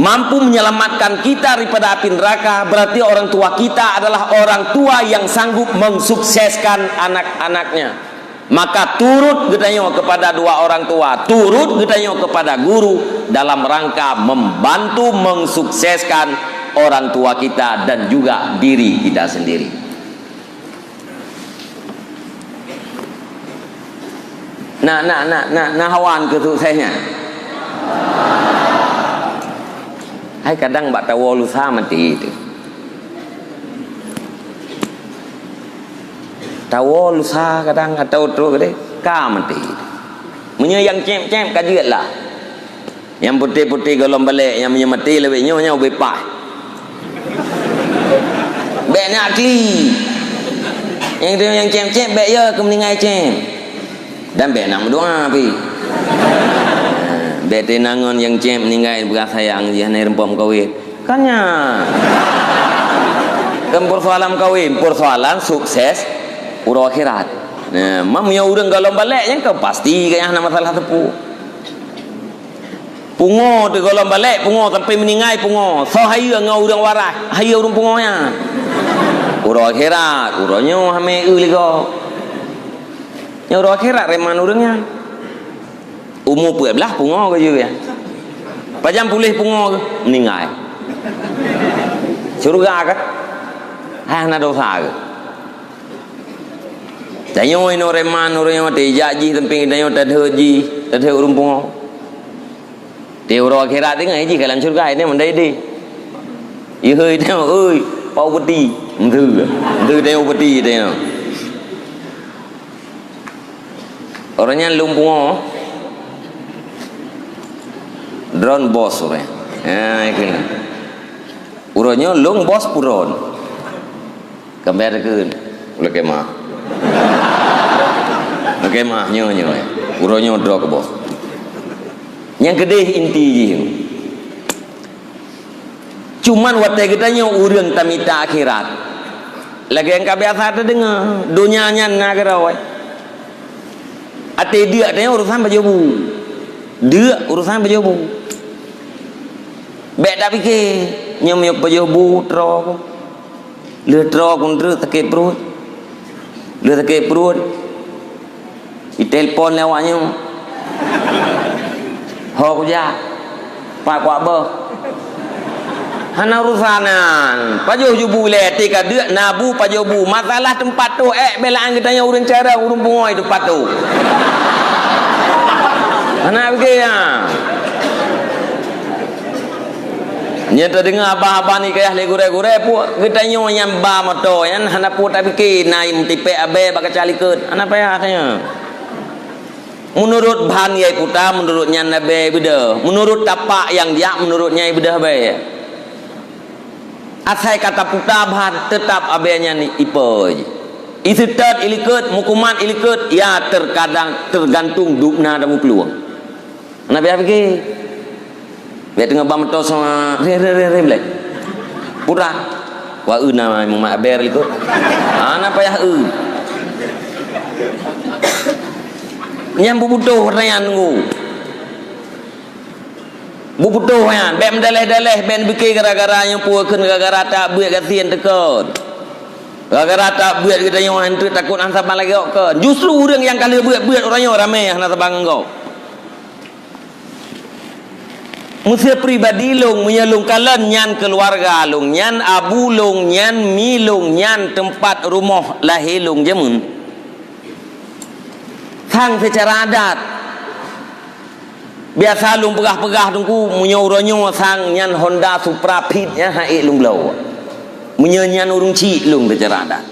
A: mampu menyelamatkan kita daripada api neraka berarti orang tua kita adalah orang tua yang sanggup mensukseskan anak-anaknya maka turut gedanyo kepada dua orang tua turut gedanyo kepada guru dalam rangka membantu mensukseskan orang tua kita dan juga diri kita sendiri nah hawan kesuksesnya hai kadang bak tawo lusa mati itu tawo lusa kadang atau terus gede ka mati munyo yang cem-cem kajiat lah yang putih-putih golong balik yang mati lebih nyonya bepak bek nak kli yang cem-cem bek ya ke meninggal cem dan bek nak berdoa pi bete nangon yang cem meninggal bekas sayang dia ni rempom kawin kannya kan persoalan kawin persoalan sukses uro akhirat nah mamnya urang kalau balik yang kau pasti kayaknya nama masalah tepu pungo tu kalau balik pungo sampai meninggal pungo so hayu ngau urang waras hayu urang pungonya uro akhirat uronyo hame uligo nya uro akhirat reman urangnya umur pun belah pungo ke juga ya pajam pulih pungo meninggal surga ke hana dosa ke tanyo ino reman urang te jaji temping tanyo tadhaji tadhe urung pungo te uro akhirat ngai ji kalam surga ini mendai di ye hơi theo ơi pau peti mthư theo peti thế nào orangnya lumpungo drone bos ore iki uronyo lung bos puron kamber keun ulah kemah nyo uronyo dro ke bos yang gede inti ji cuman wate kita nyo urang tamita akhirat lagi yang kabiasa dengar dunianya nagara wai ate dia tanya urusan bajobu dia urusan bajobu bek tak fikir nyom yok bajobu tro le tro kun tru sakit perut le sakit perut i telpon lewatnya ho kuja pak kwa ber hana urusanan pajobu le tika dia nabu pajobu masalah tempat tu belaan kita nya urang cara urung pungoi tempat tu hana fikir ya nyata dengar abah-abah ni kaya legure-gure pu kita nyo yang ba moto yan hana pu tak fikir naim tipe abe bak cali ket hana payah katanya menurut bahan yai puta menurutnya nabe beda menurut tapak yang dia menurutnya beda be asai kata puta bahan tetap abenya ni ipe isitat ilikut mukuman ilikut ya terkadang tergantung dupna damu peluang hana payah fikir biar tengah bamto sama re belai pura wa nama mak ber ikut ana payah nyambu butuh rayan ngu Bu putuh kan, bem daleh-daleh ben bikin gara-gara yang puas kan gara-gara tak buat kasihan tekun. Gara-gara tak buat kita yang hantu takut hantar lagi kan. Justru orang yang kali buat orangnya ramai yang hantar bang kau. Musia pribadi long menyelung kalian nyan keluarga long nyan abu long nyan mi long nyan tempat rumah lahir long jamun. Sang secara adat. Biasa lung pegah-pegah tungku munyo-ronyo sang nyan Honda Supra Pit nya haik lung belau. Munyanyan urung cik lung secara adat.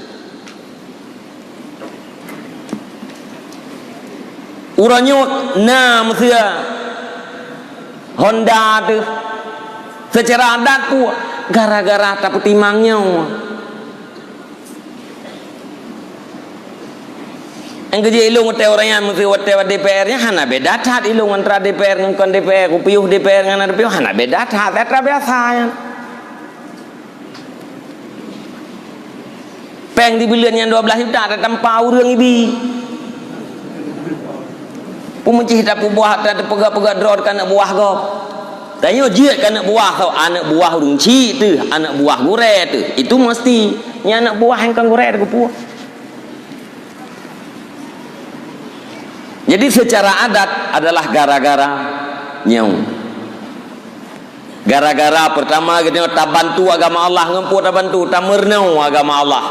A: Uranyo na musia Honda tu secara adat ku gara-gara tak petimangnya. Yang kerja ilung hotel orang yang mesti hotel DPR-nya hana beda tat ilung antara DPR dengan DPR ku piuh DPR dengan piuh hana beda tat eta biasa ya. Peng di bilion yang 12 juta ada tanpa urang ibi. Pemuncih tak buah tak pegak-pegak drone kana buah go. Tanya jiat kana buah kau anak buah urung ci tu, anak buah gure tu. Itu mesti nya anak buah yang kan gure ku puah. Jadi secara adat adalah gara-gara nyau. Gara-gara pertama kita tak bantu agama Allah, ngempu tak bantu, tak mernau agama Allah.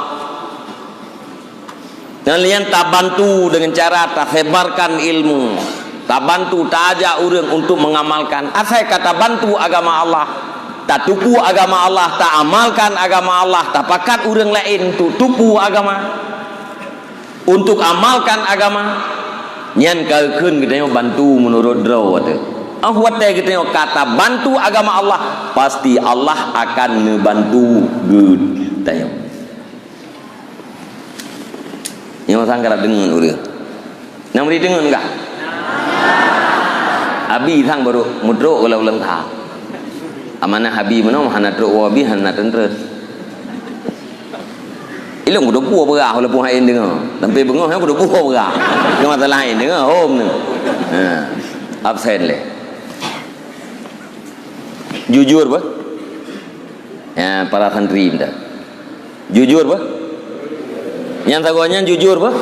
A: Dan lian tak bantu dengan cara tak sebarkan ilmu, tak bantu, tak ajak orang untuk mengamalkan. Asal kata bantu agama Allah, tak tupu agama Allah, tak amalkan agama Allah, tak pakat orang lain untuk tupu agama, untuk amalkan agama. Nyan kalkeun kita bantu menurut draw tu. Ahwat kita kata bantu agama Allah, pasti Allah akan membantu good. Tanya. Yang sangka dengar urang. Nang beri dengar enggak? Abi sang baru mudro ulah ulang tha. Amanah habi mana hana tro wabi hana tentres. Ilung kudu puah berah walaupun hain dengar. Sampai bengah hang kudu puah berah. Yang mata lain dengar home ni. Absen le. Jujur bah. Ya para santri minta. Jujur bah. Yang tagonya jujur bah.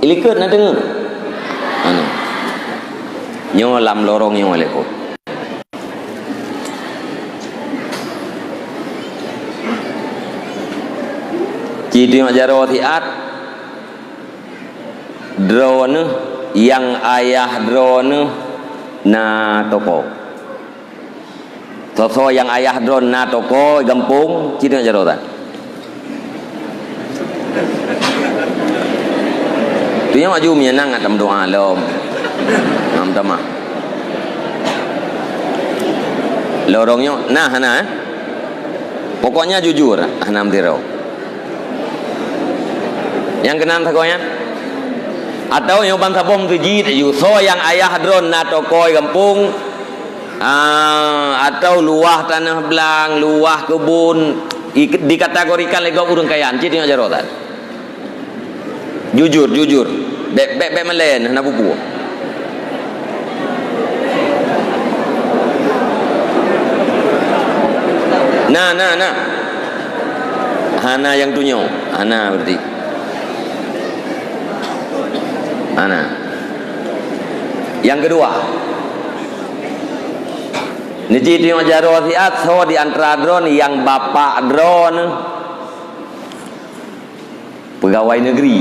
A: Ilikut nak dengar. Anu. Nyo lam lorong yang waleko. Ciri majaro tiat drone yang ayah drone na toko. Sosok yang ayah drone na toko gampung ciri majaro tak. Dia maju menyenang atam doa lom. Am tama. Lorongnya nah hana. Pokoknya jujur hanam dirau. Yang kenal takonya atau yang bangsa bom tu jit you so yang ayah drone na tokoi kampung atau luah tanah belang luah kebun dikategorikan lego urang kayaan ciri jarotan jujur bek melen na buku nah hana yang tunyo hana berarti mana? Yang kedua, niji di majaro siat so di antara drone yang bapak drone pegawai negeri.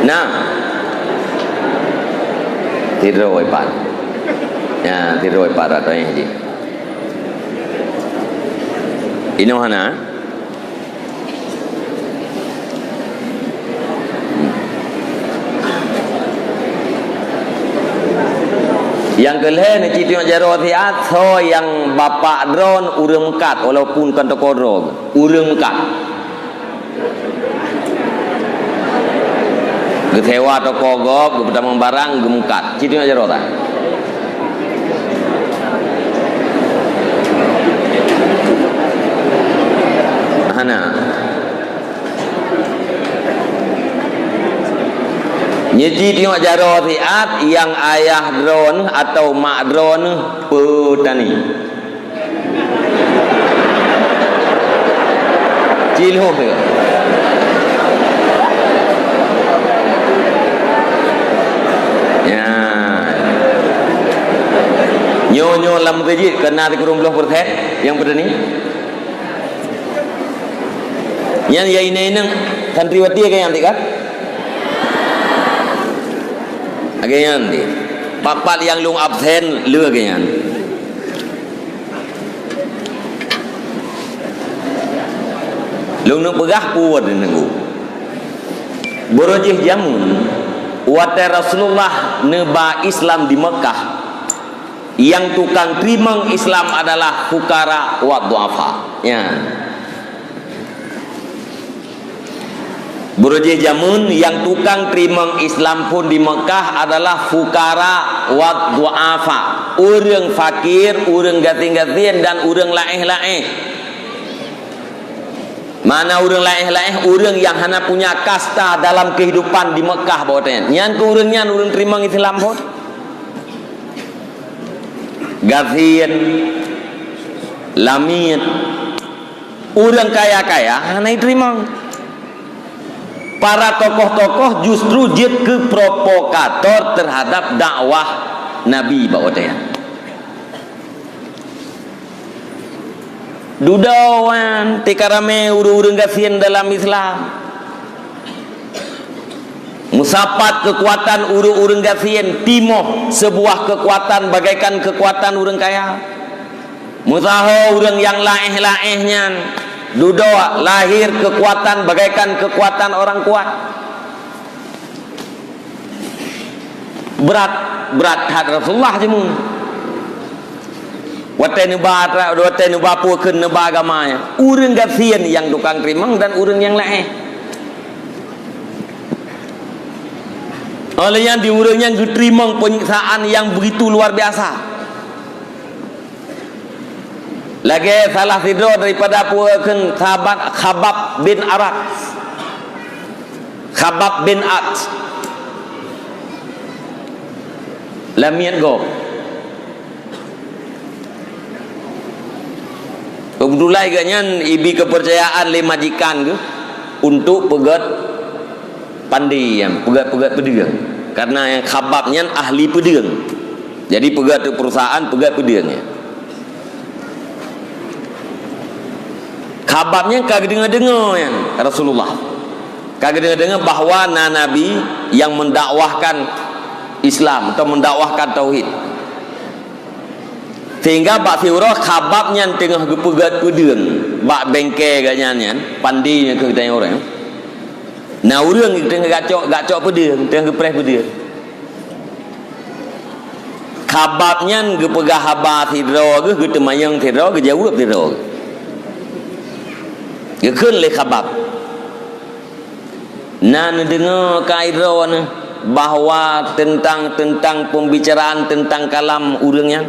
A: Nah, tidur wipat, ya tidur wipat atau yang ini. Ino hana yang kelih ni citi jaro tiat so yang bapak drone urang mekat walaupun kan toko drone urang mekat gesewa toko gop pertama barang gemkat citi jaro tak hana nyeji tengok jaro riat yang ayah drone atau mak drone petani cilho ke ya nyo lam kerja kena 30% yang petani yang ya ini santriwati ke yang tiga agayan di papat yang lung absen lừa agayan lung nuk pegah puat nenggu borojih jamun wate Rasulullah neba Islam di Mekah yang tukang terima Islam adalah fukara wa duafa ya Burujih jamun yang tukang terima Islam pun di Mekah adalah fukara wa du'afa, orang fakir, orang gatin-gatin dan orang laih-laih. Mana orang laih-laih? Orang yang hanya punya kasta dalam kehidupan di Mekah bawahnya. Yang ke orangnya orang terima Islam pun gatin, lamit, orang kaya-kaya hanya terima. Para tokoh-tokoh justru jid ke provokator terhadap dakwah Nabi bawahnya. Dudawan tikarame urung-urung gasian dalam Islam. Musapat kekuatan urung-urung gasian timoh sebuah kekuatan bagaikan kekuatan urang kaya. Musaho urang yang laeh-laehnya duda lahir kekuatan bagaikan kekuatan orang kuat. Berat had Rasulullah jemun. Wate nebara wate nebapu ke neba agamanya. Urang gasian yang tukang terimang dan urang yang laeh. Oleh yang diurang yang diterima penyiksaan yang begitu luar biasa. Lagi salah tidur daripada puakan sahabat Khabab bin Arat. Khabab bin At. Lamian go. Kebetulan ganyan ibi kepercayaan le majikan ke untuk pegat pandai yang pegat pedang. Karena yang Khababnya ahli pedang. Jadi pegat perusahaan pegat pedangnya. Khababnya kagak dengar yang Rasulullah kagak dengar bahawa Nabi yang mendakwahkan Islam atau mendakwahkan tauhid, sehingga bak fiurah Khababnya tengah gepegat pedang bak bengke ganyan pandinya ke kita orang. Nah orang tengah gacok pedang tengah gepreh pedang. Khababnya gepegah habat hidro ke temayang hidro ke jawab hidro. Gekun le Khabab. Nan dengar kairon bahawa tentang pembicaraan tentang kalam urangnya.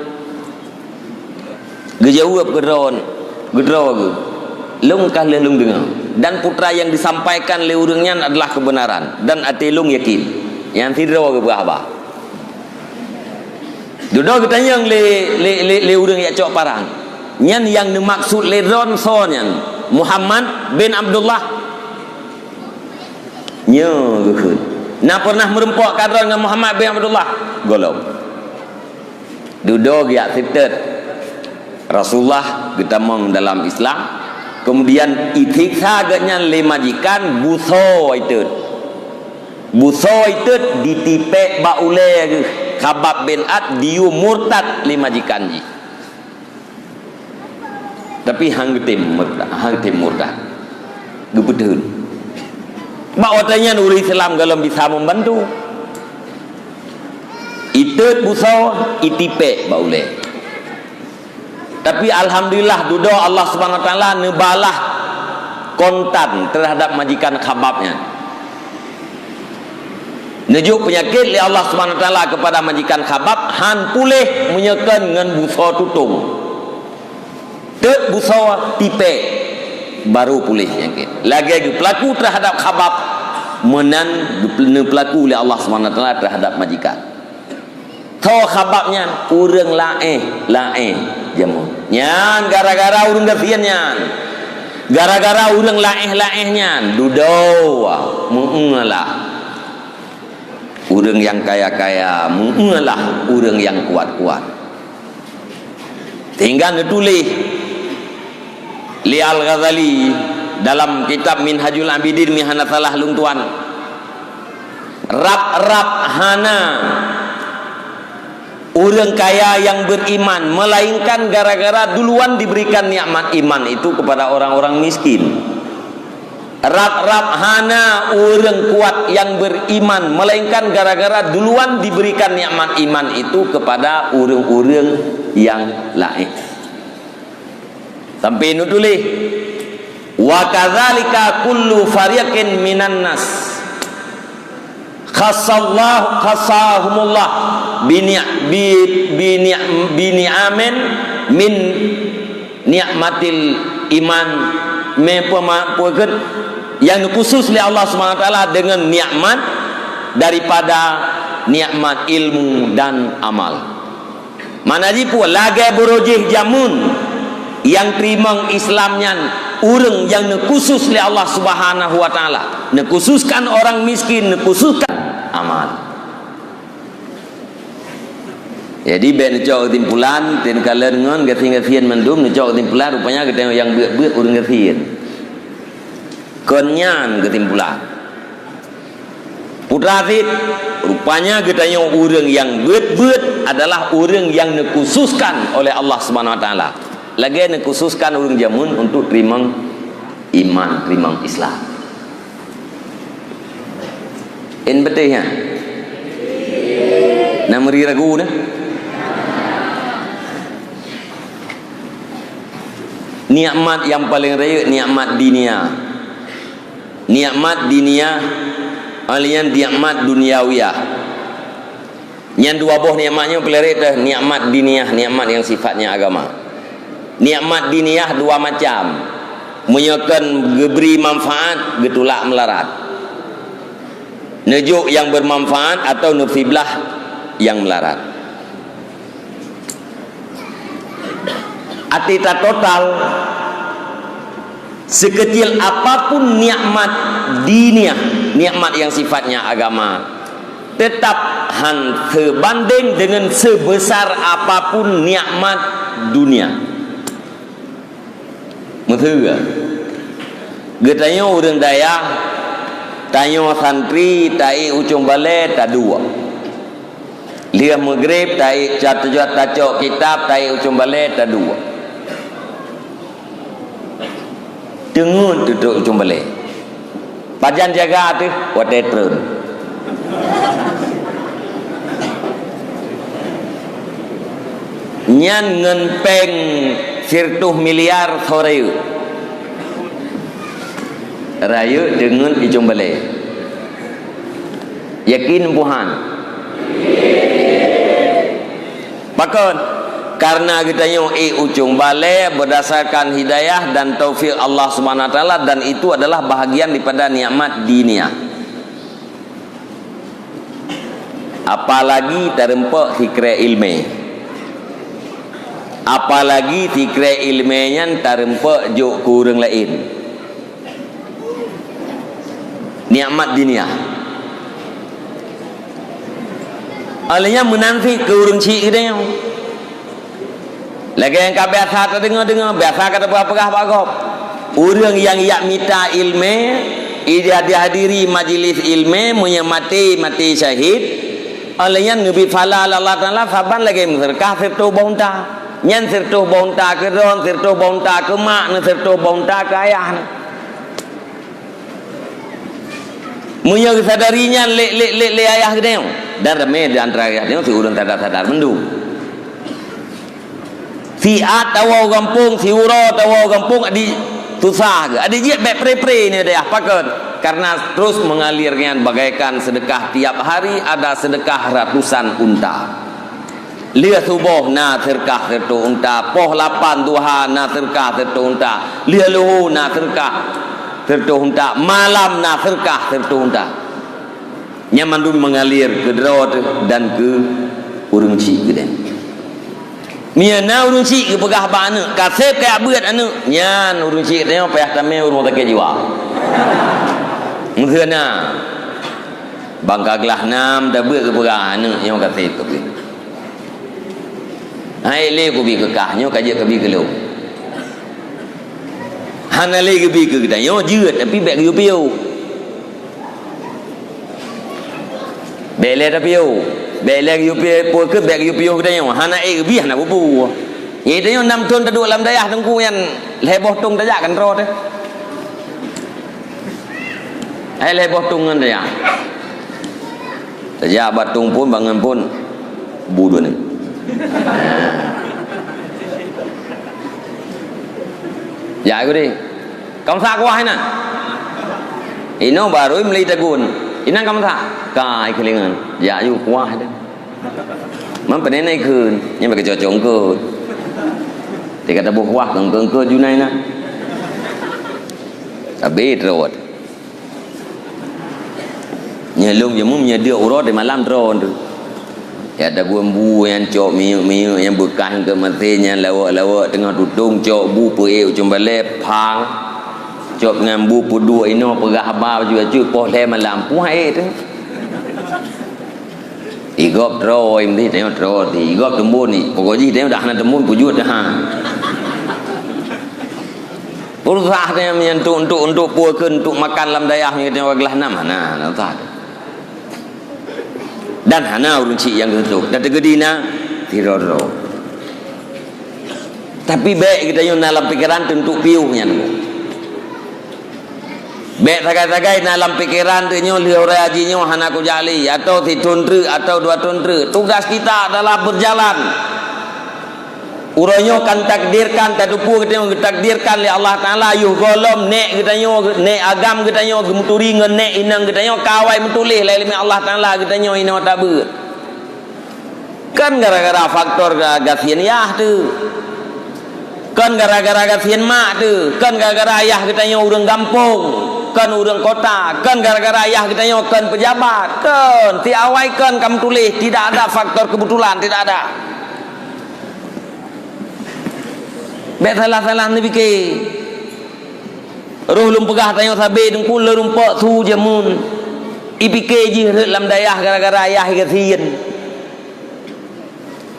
A: Gejawab gedron. Gedro. Lung kah le lung dengar. Dan putra yang disampaikan le urangnya adalah kebenaran dan ati lung yakin. Yang tidro ke bahaba. Duduk kita yang le urang ya cok parang. Nyan yang dimaksud le ron sonyan. Muhammad bin Abdullah nyo gekun. Nah pernah merempok kadron dengan Muhammad bin Abdullah golong. Duduk ya sitet Rasulullah kita mong dalam Islam. Kemudian itiksa agaknya le majikan buso itu. Buso itu ditipek baule Khabab bin At diu murtad le majikan ji. Tapi hang tim murtad gepedun bawatanya nuri Islam kalau bisa membantu itu buso itipe baule. Tapi alhamdulillah dudo Allah Subhanahu wa taala nebalah kontan terhadap majikan Khababnya. Nejuk penyakit li Allah Subhanahu wa taala kepada majikan Khabab han pulih menyekan dengan buso tutung. Tet buso tipe baru pulih yakin. Lagi pelaku terhadap khabab menan pelaku oleh Allah SWT terhadap majikan. Tahu khababnya urang lae jamu. Nyan gara-gara urang gafian nyan. Gara-gara urang lae nyan dudau mengalah. Urang yang kaya-kaya mengalah urang yang kuat-kuat. Tinggal ditulis li Al-Ghazali dalam kitab Minhajul Abidin Mihanatalah Lung Tuan. Rap hana orang kaya yang beriman, melainkan gara-gara duluan diberikan nikmat iman itu kepada orang-orang miskin. Rap hana orang kuat yang beriman, melainkan gara-gara duluan diberikan nikmat iman itu kepada orang-orang yang lain. Sampai ini tulis wa kadzalika kullu fariqin minan nas khassahumullah bini'amin min ni'matil iman yang khusus oleh Allah SWT dengan nikmat daripada nikmat ilmu dan amal. Mana jipu lagi berojih jamun yang terima Islamnya urang yang khusus oleh Allah Subhanahu wa taala, khususkan orang miskin, khususkan amal. Jadi ben cok timpulan ten kalen ngon gating-gatiin mendum cok timpulan rupanya kita yang beut urang gatiin. Konyan ketimpulan. Putra Fit rupanya kita yang urang yang beut adalah urang yang khususkan oleh Allah Subhanahu wa taala. Lagi khususkan urang jamun untuk terima iman, terima Islam. In betihnya. Namri ragu na. Nikmat yang paling raya nikmat dunia. Nikmat dunia alian nikmat duniawiyah. Yang dua buah nikmatnya paling raya nikmat dunia, nikmat yang sifatnya agama. Nikmat diniyah dua macam, menyakan beri manfaat getulak melarat, nejuk yang bermanfaat atau nufiblah yang melarat. Atita total sekecil apapun nikmat diniyah, nikmat yang sifatnya agama, tetap sebanding dengan sebesar apapun nikmat dunia. Methua getanya orang daya tanya santri tai ucung balai tak dua lihat maghrib tai jatuh-jatuh tacok kitab tai ucung balai tak dua dengun duduk ucung balai pajan jaga tu wadah terun nyan ngenpeng sirtuh miliar thorayu rayu dengan ijung balai yakin puhan bahkan karena kita yang ujung balai berdasarkan hidayah dan taufik Allah Subhanahu wa taala, dan itu adalah bahagian daripada nikmat dunia. Apalagi terempak fikra ilmi, apalagi fikra ilminya terempak juk kurang lain nikmat dunia. Alanya menanti ke urang cik dia lagi yang kau biasa dengar biasa kata apa-apa bagop orang yang minta ilmu ia dihadiri majlis ilmu menyemati mati syahid alanya nabi fala Allah taala saban lagi mengerkah serta bonta nyan serta bonta ke ron serta bonta ke mak serta bonta ke ayah munya sadarinya le ayah dia dan ramai di antara ayah dia si urang sadar mendu si atawa gampung si uro tawa gampung adi susah ke adi je baik pre ni dia pakai karena terus mengalirnya bagaikan sedekah tiap hari ada sedekah ratusan unta lia subuh na terkah tertu unta, poh lapan duha na terkah tertu unta, lia luhu na terkah tertu unta, malam na terkah tertu unta. Nyaman mengalir ke derot dan ke urung cik ke den. Mia na urung cik ke pegah ba ane, kasep kayak beut ane, nyan urung cik tengok payah tamai urung tak ke jiwa. Mungkin bangka gelah nam dah beut ke pegah ane, yang kasep ke beut. Hai le ko bi ke kah, nyo kaje ke bi ke lu. Han le ke bi ke dah, nyo jeut tapi bek ke piu. Bele dah piu. Bele ke piu po ke bek ke piu dah nyo. Han ai ke bi han bu. Ye dah nyo 6 tahun tak duk lam dayah tengku yan leboh tung tajak kan ro teh. Ai leboh tung ngan dayah. Tajak batung pun bangun pun budu ni. Dạ cái đi công xa qua hay nè ino baru meli tagun inang kamu tak kai kelingan ya yu qua hay đấyมันเป็นในคืนยังไปกระจกจงเกิดแต่กระบุกว่าเกินเกิดอยู่ในนะแต่เบ็ดโรดเนี่ยลุงอย่ามุ่งอย่าเดือดร้อนแต่มาล่ำโรนดูya ada bu yang cok miu yang bekas ke matinya lawa tengah dudung cok bu peu cuma le pang cok dengan bu pudu ino pegah ba juga cu poh le malam pu hai tu igop tro im di tengok tro di igop tembun ni pokoknya tengok dah nak tembun pujud dah berusaha dia menyentuh untuk puakeun untuk makan lam dayah ni tengok gelah 6 nah tak dan hana urung cik yang ketuk dan tegedina tiroro tapi baik kita yang dalam pikiran tentu piuhnya baik tagai-tagai dalam pikiran tu nyo liau raji nyo hana ku jali atau titundru atau 2 tundru tugas kita adalah berjalan uronyo kan takdirkan tadupu kita takdirkan oleh Allah Taala yuh golom nek kita nyo nek agam kita nyo gemuturi ngan nek inang kita nyo kawai mutulih lai Allah Taala kita nyo ino tabeut kan gara-gara faktor gasian yah tu kan gara-gara gasian mak tu kan gara-gara ayah kita nyo urang kampung kan urang kota kan gara-gara ayah kita nyo kan pejabat kan ti awai kan kamu tulis tidak ada faktor kebetulan tidak ada. Bet salah-salah ni fikir. Roh lum pegah tanya sabe dengkul rumpak su jamun. Ipike ji heret lam dayah gara-gara ayah gasian.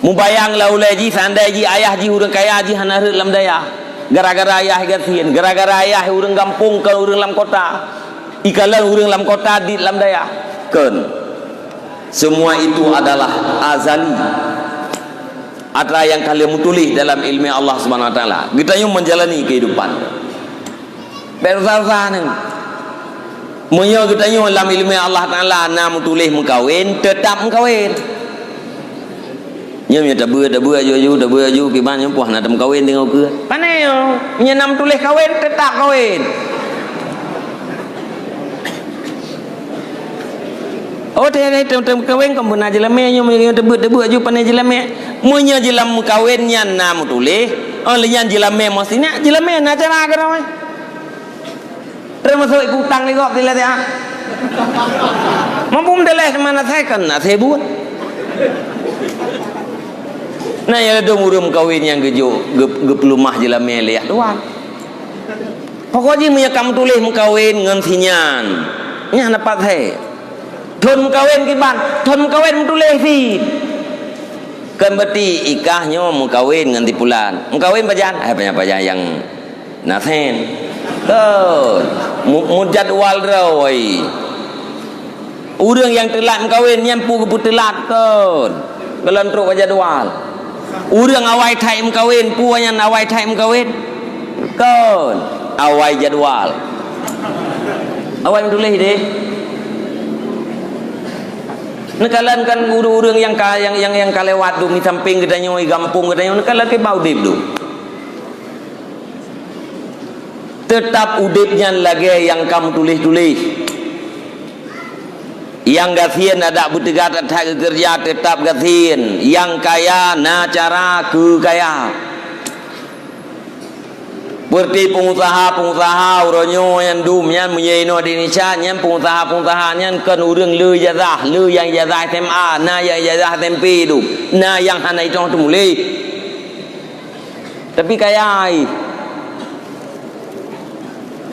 A: Mubayang laulai ji sandai ji ayah ji urang kaya ji hana heret lam dayah. Gara-gara ayah gasian, gara-gara ayah urang kampung ke urang lam kota. Ikalan urang lam kota di lam dayah. Kan. Semua itu adalah azali. Ada yang kalian tulis dalam ilmu Allah Subhanahu Wa Taala. Kita yang menjalani kehidupan. Bersama ni, menyo kita yang dalam ilmu Allah Taala nam tulis mengkawin, tetap mengkawin. Nyam tak aju, gimana puah nak mengkawin tengok ke? Panai yo, nam tulis kawin, tetap kawin. Oh teh tem kawin kamu nak jelame nyo debut aju panai jelame munyo jelam kawin nyan nam tulis oh nyan jelame mestinya jelame na cara ke ramai termasuk utang ni kok tidak ya mampu mendelah mana saya kan nak saya buat nah ya ada murum kawin yang gejo geplumah jelame lihat doang pokoknya munyo kamu tulis mengkawin ngan sinyan nya dapat saya thun mengkawin kiban thun mengkawin mutulih fi kan berarti ikahnya mengkawin nganti pulan mengkawin pajan pajan yang nasen kan mujadwal rawai urang yang telat mengkawin nyampu ke telat kan gelantruk jadwal urang awai thai mengkawin puanya awai thai mengkawin kan awai jadwal awai mutulih deh. Nekalan kan urang yang kalewat tu mi samping kita nyoi gampung kita nyoi nekalan ke bau dip tu. Tetap udipnya lagi yang kamu tulis-tulis. Yang gathien ada butegat tak kerja tetap gathien. Yang kaya na cara ke kaya. Seperti pengusaha-pengusaha uronyo yang dum yang menyeno di Indonesia yang pengusaha-pengusaha yang kan urang lu jazah, lu yang jazah SMA, na yang jazah tempe tu, na yang hana itu tu mulai. Tapi kaya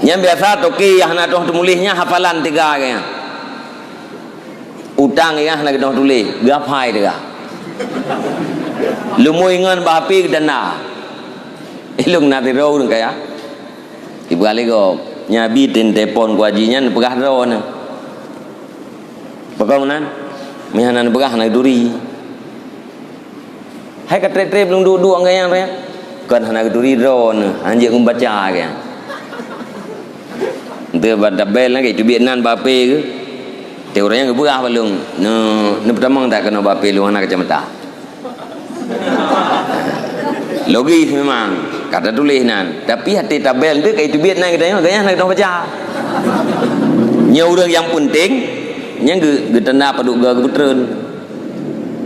A: yang biasa toki yang hana tu mulihnya hafalan 3 kaya. Utang yang hana tu tulis, gapai dia. Lu mau ingat bahapi dana. Ilung nanti roh dong kaya. Ibu kali ko nyabi tin telepon ku ajinya pegah roh na. Pegah mana? Mihanan pegah na duri. Hai kat tre belum duduk ang kaya re. Kan hana duri roh na. Anjing kum baca kaya. Ente bada bel lagi tu Vietnam bape ke. Teoranya ke pegah balung. No pertama tak kena bape lu hana kacamata. Logis memang kata tulis nan, tapi hati tabel tu kayak itu Vietnam kita kayaknya nak dong baca. Nya urang yang penting nya getena paduk ga putreun.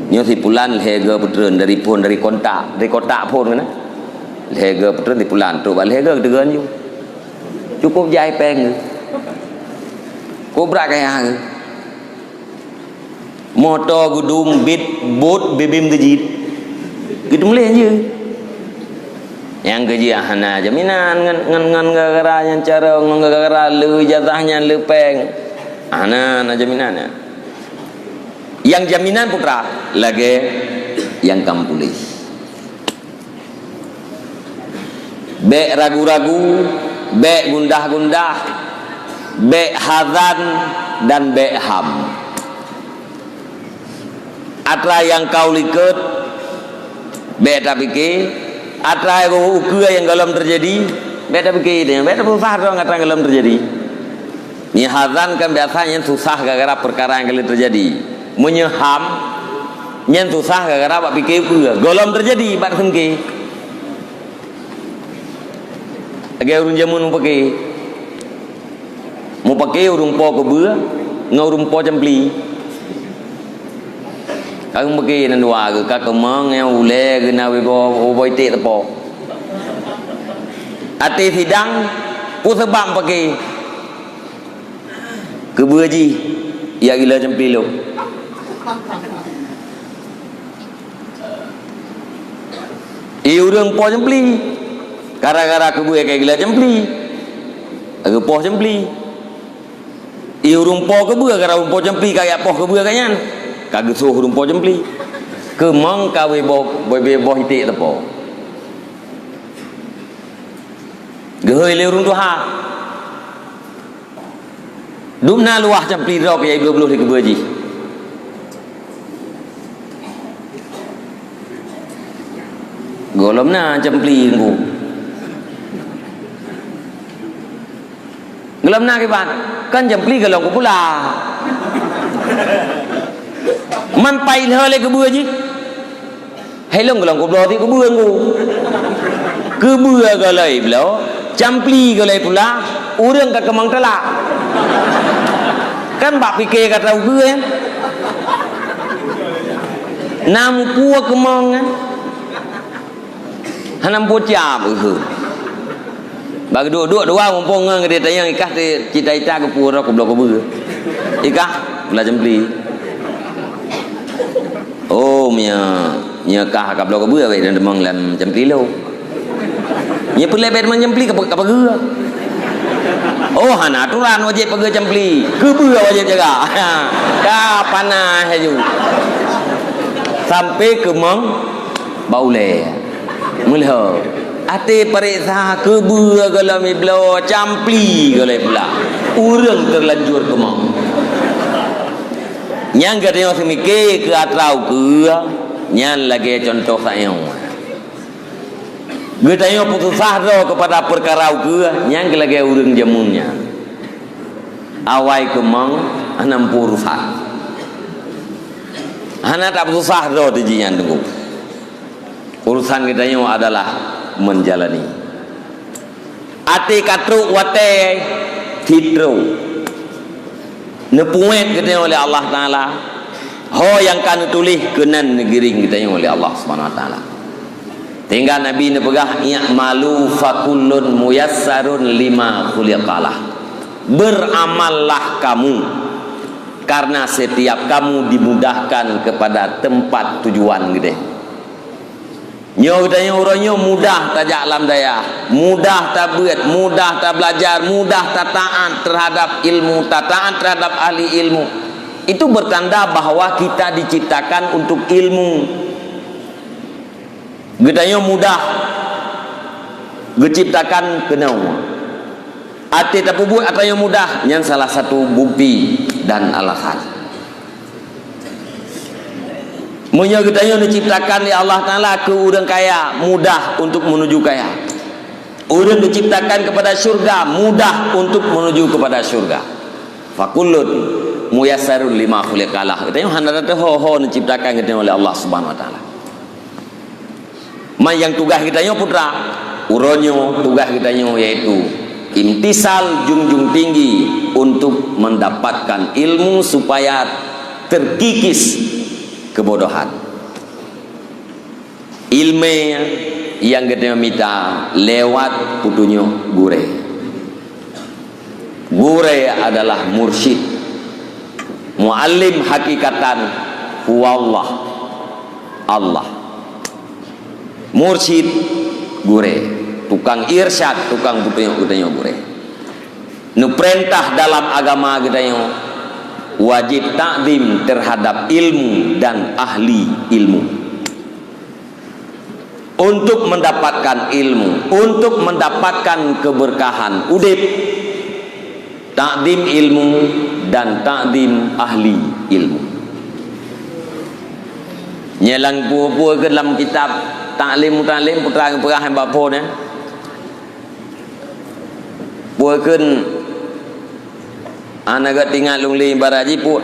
A: Nya si pulan lehega putreun dari kontak pun kana. Lehega putreun di pulan tu bal lehega degan ju. Cukup jai peng. Kobra kaya. Motor gudum bit bot bebim tejit. Gitu mulai je. Yang kerja hana jaminan ngan gara yang cara gara lu jatahnya lu peng hana jaminannya. Yang jaminan putra lagi yang kampulis. Be ragu-ragu, be gundah-gundah, be hazan dan be ham. Atra yang kau liket be tak fikir atrai ukua yang dalam terjadi beda begini beda susah dong atrai dalam terjadi ni hazan kan biasanya susah gara-gara perkara yang kali terjadi menyeham yang susah gara-gara bak pikir ukua golom terjadi bak sengke agak urung jamun mau pakai urung po ke bua ngau urung po jempli kang bagi nan dua ke kak kemang yang ule ke nawi bo boy te tepo ati sidang pusebam pakai ke buaji ya gila jempli lo urang po jempli gara-gara ke buaya kayak gila jempli agak po jempli urung po ke buaya gara urung po jempli kayak po ke buaya kanyan kagak suruh rumpo jempli kemang kawe boh hiti tepo gehoi le urung tuha dumna luah jempli rok ya 20 di kebaji golomna jempli ngku golomna ke ban kan jempli galong ku pula man pai le ke bua ji hai long golong ko blo ti ko bua ngu ke bua galai blo campli galai pula urang ka kemang tala kan bak pikir kata bua nam pua kemang hanam bocah bu bagi dua mumpung ngade tayang ikah cita-cita ke pura ko blo ko bua ikah bela campli oh nya kah ka blok bua bae dan demang lam jempli lo nya pulai bae demang jempli ka pageu oh hana aturan wajib pageu jempli ke bua wajib jaga ka panah haju sampai ke mang baule mulho ate periksa ke bua galam iblo campli galai pula urang terlanjur ke mang yang katanya semike ke atrau ke nyan lagi contoh saya katanya putus asa kepada perkara ke yang lagi urang jamunnya awai kemang anam purusan anak tak putus asa dijian tunggu urusan katanya adalah menjalani ati katru wate tidro nepuet kita oleh Allah Ta'ala. Ho yang kan tulis kenan negiring kita oleh Allah Subhanahu Wa Ta'ala. Tinggal Nabi ni pegah i'malu fakullun muyassarun lima khuliqalah. Beramallah kamu karena setiap kamu dimudahkan kepada tempat tujuan gede. Nyo tanya orangnya mudah tak alam daya, mudah tak buat, mudah tak belajar, mudah tak taat terhadap ilmu, tak taat terhadap ahli ilmu. Itu bertanda bahwa kita diciptakan untuk ilmu. Gedanya mudah, diciptakan kenau. Ati tak buat atau yang mudah, yang salah satu bukti dan alasan. Munya gedanya diciptakan oleh Allah Ta'ala ke orang kaya, mudah untuk menuju kaya. Orang diciptakan kepada syurga, mudah untuk menuju kepada syurga. Fakullun muyassarun lima khuliqalah. Gedanya handarat ho diciptakan gedanya oleh Allah Subhanahu Wa Ta'ala. Man yang tugas kitanya putra, uronyo tugas kitanya yaitu imtisal junjung tinggi untuk mendapatkan ilmu supaya terkikis kebodohan. Ilmu yang kita minta lewat putunyo gure. Gure adalah mursyid, muallim hakikatan huwallah, Allah. Mursyid gure, tukang irsyad, tukang putunyo gure. Nu perintah dalam agama kita wajib takdim terhadap ilmu dan ahli ilmu. Untuk mendapatkan ilmu, untuk mendapatkan keberkahan udip, takdim ilmu dan takdim ahli ilmu. Nyelang pua-pua ke dalam kitab taklim putra perahan bapa ni pua ke anaga tinggal lungli baraji pu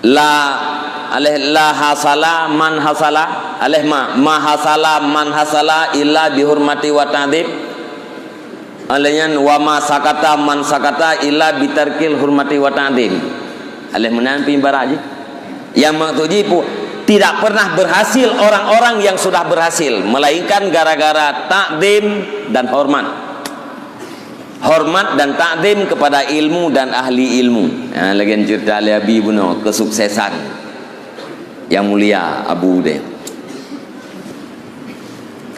A: la aleh la hasala man hasala aleh ma hasala man hasala illa bihurmati wa ta'dib alehnya wa ma sakata man sakata illa bitarkil hurmati wa ta'dib aleh menampi baraji yang maksudnya pu tidak pernah berhasil orang-orang yang sudah berhasil melainkan gara-gara takdim dan hormat. Hormat dan takdim kepada ilmu dan ahli ilmu. Lagi cerita Ali Abi Buno kesuksesan yang mulia Abu Ude.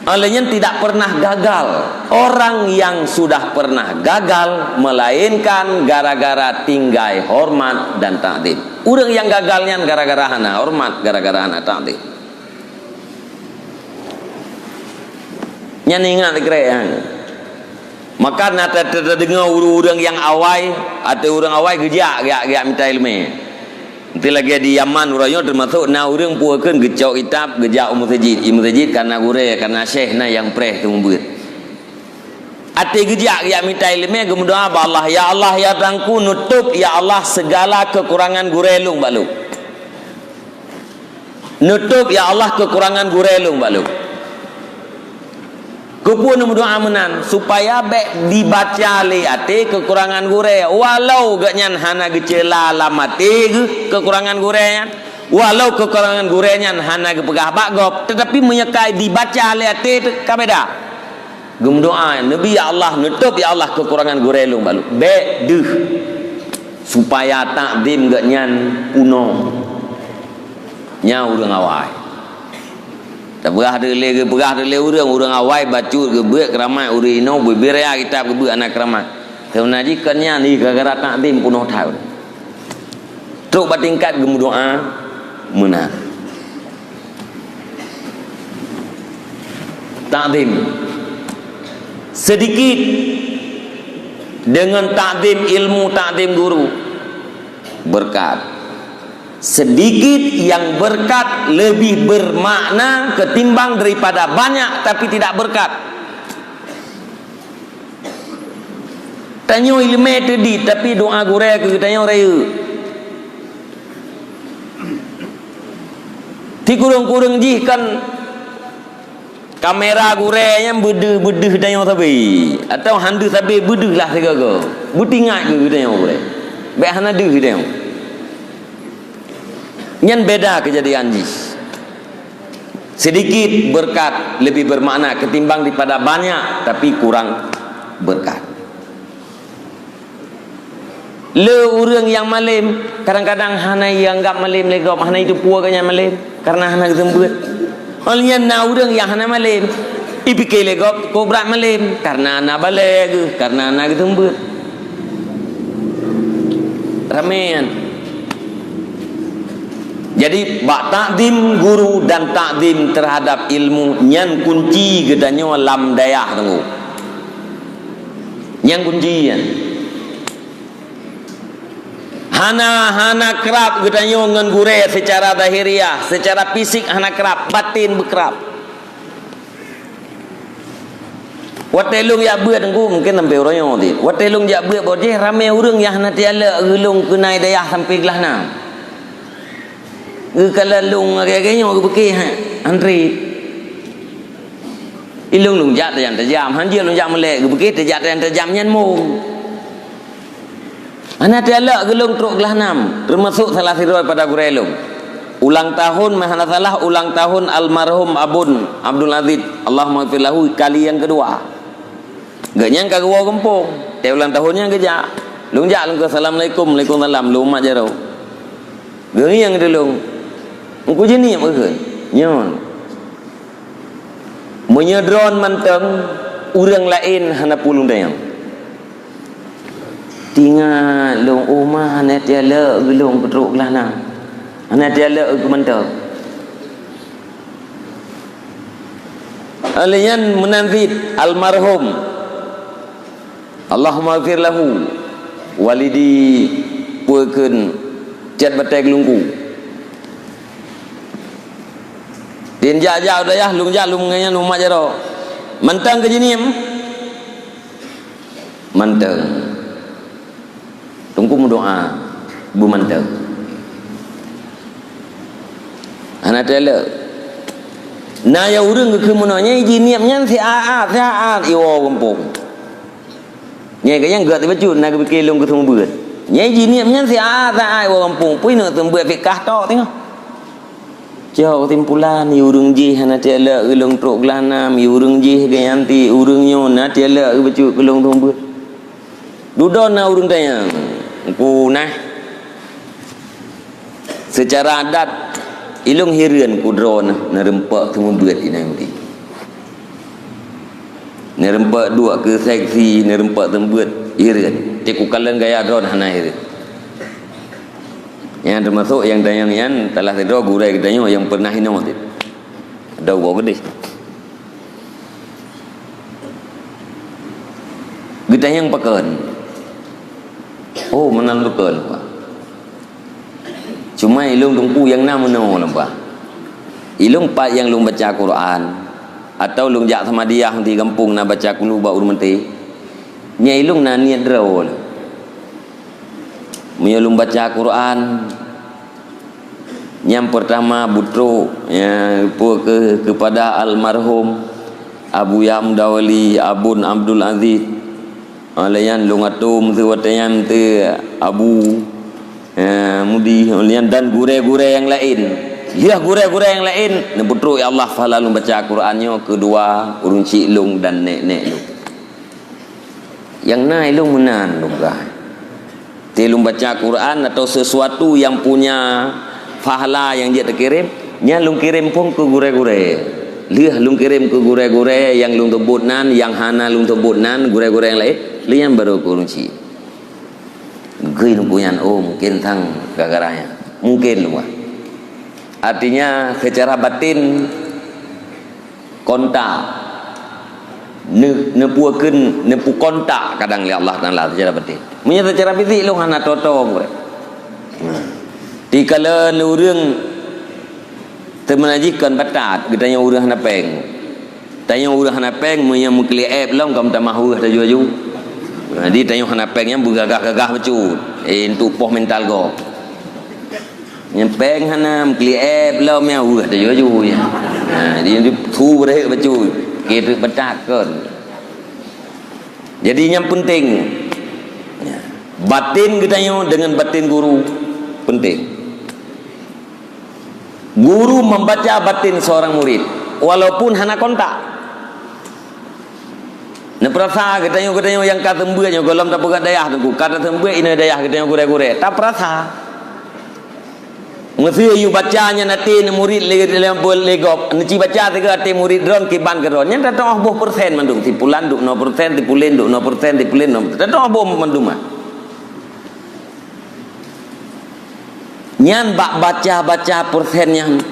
A: Olehnya tidak pernah gagal. Orang yang sudah pernah gagal melainkan gara-gara tinggai hormat dan takdim. Orang yang gagalnya gara-gara hana hormat, gara-gara hana takdim. Yang ingat kira. Maka nata terdengar orang yang awai atau orang awai gejak minta ilmu. Nanti lagi di Yaman orangnya termasuk na orang puakan gejak kitab gejak umuzajid karena gure karena syekh na yang preh tu membuat. Ati gejak minta ilmu kemudian Allah ya tangku nutup ya Allah segala kekurangan gurelung balu. Nutup ya Allah kekurangan gurelung balu. Kupun berdoa menan supaya baik dibaca liate kekurangan gure walau gaknyan hana gecela lamate kekurangan gurenya walau kekurangan gurenya hana gepegah bagop tetapi menyekai dibaca liate kabeda gum doa nabi ya Allah nutup ya Allah kekurangan gure lung balu baik deh supaya takdim gaknyan puno nya urang awai tak berah dele orang awai bacut ke beuk keramai urino beberea kitab ke beuk anak keramai teu naji kannya ni gara-gara takdim punoh tahu truk batingkat gem doa menang takdim sedikit dengan takdim ilmu takdim guru berkat sedikit yang berkat lebih bermakna ketimbang daripada banyak tapi tidak berkat. Tanya ilmu tadi tapi doa gure ke tanya raya. Ti kurung-kurung jih kan kamera gure yang bedeh tanya tapi atau handu tapi bedeh lah segala. Butingat ke tanya gure. Baik hana deh dia. Nyan beda kejadian ni. Sedikit berkat lebih bermakna ketimbang daripada banyak tapi kurang berkat. Le orang yang malim kadang-kadang hana yang anggap malim legap hana itu puas kanya malim karena hana kesembut. Olehnya na orang yang hana malim ipikir legap ko berat malim karena hana balik karena hana kesembut. Ramean. Jadi bak takdim guru dan takdim terhadap ilmu nyan kunci gedanyo lam dayah tunggu. Yang kuncian. Hana kerap gedanyo ngan gure secara zahiriah, secara fisik hana kerap, batin berkerap. Watelung ya beut engku mungkin sampai royo ti. Watelung ya beut boje ramai urang yang hana tiala gelung kenai dayah sampai gelah na. Kalau lung agak-agaknya aku pergi Andri ilung lung jat yang terjam hanjir lung jat melek aku pergi terjat yang terjam nyan mung anak tiala gelung truk gelah nam termasuk salah satu pada gurelung ulang tahun mahana salah ulang tahun almarhum Abun Abdul Aziz Allahumma ighfir lahu kali yang kedua ganyang kagua kampung te ulang tahunnya gejak lung jak lung ke assalamualaikum waalaikumsalam lung mak jaro geuing yang delung engkau jenis apa ke? Nyon. Menyedron manteng orang lain hana pulung dayang. Tinggal long umah hana tiala gelung petruk kelana. Hana tiala ke manteng. Alian menanzid almarhum Allahumma ighfir lahu walidi puekeun cat batai gelungku. Din jauh dah ya, lung nganya rumah jaro. Mentang ke jenim. Mentang. Tunggu doa, bu mentang. Anak tela. Na ya urang ke kemunanya jenim nyan si aat iwo kampung. Nyai kayang gerak tiba cun nak ke lung ke semua beut. Nyai jenim nyan si aat iwo kampung. Pui nak tembeut fikah tok tengok. Jauh timpulan urung jih hana tiala gelung truk gelana urung jih ganti urung nyona tiala baju gelung tumbut dudon na urung tayang punah secara adat ilung hireun kudron na rempak tumbut ina mesti na rempak dua ke seksi na rempak tumbut hireun te ku kalen gaya dron hana hireun yang termasuk yang dayang yang telah tidur gurai gedanya yang pernah hina tu ada bawa gede gedanya yang pakan oh menandukan cuma ilung tungku yang nama nampak ilung pak yang lung baca Quran atau lung jak sama dia di kampung na baca kulu ba urmenti nya ilung na niat draw menyelum baca Quran yang pertama butro yang kepada almarhum Abu Yamdawali Abun Abdul Aziz alayan lungatum sewatayan te Abu mudi alayan dan gure-gure yang lain ya gure-gure yang lain ne butro ya Allah falalung baca Qurannya kedua urung cik lung dan nek-nek lung yang nai lung menan lungkah telung baca Quran atau sesuatu yang punya pahala yang dia terkirim nya lung kirim pun ke gure-gure liah lung kirim ke gure-gure yang lung tebut nan yang hana lung tebut nan gure-gure yang lain liam baru kurunci gei lung punya oh mungkin tang gagaranya mungkin lu artinya secara batin kontak nepu kontak kadang li Allah Taala secara batin punya secara fisik lu hana toto gue dikala urang termenajikan batat gedanya urang hana peng tanya urang hana peng punya mukli app long kam tamahu ta juju di tanya hana peng yang bergagah-gagah becut untuk poh mental go yang peng hana mukli app long yang urang ta juju ya dia thu bereh becut kita bertakkan jadi yang penting Batin gedayo dengan batin guru penting. Guru membaca batin seorang murid walaupun hana kontak. Na perasa gedayo yang kata tembunya golom tak pegat dayah tu kata tembu ini dayah gedayo gure-gure tak perasa. Mesti you bacanya nanti murid legop nanti baca tiga nanti murid dron kiban keron nya datang 80% mandung tipulan duk 0% tipulen duk 0% tipulen 0% datang 80% mandung mah nyan baca persennya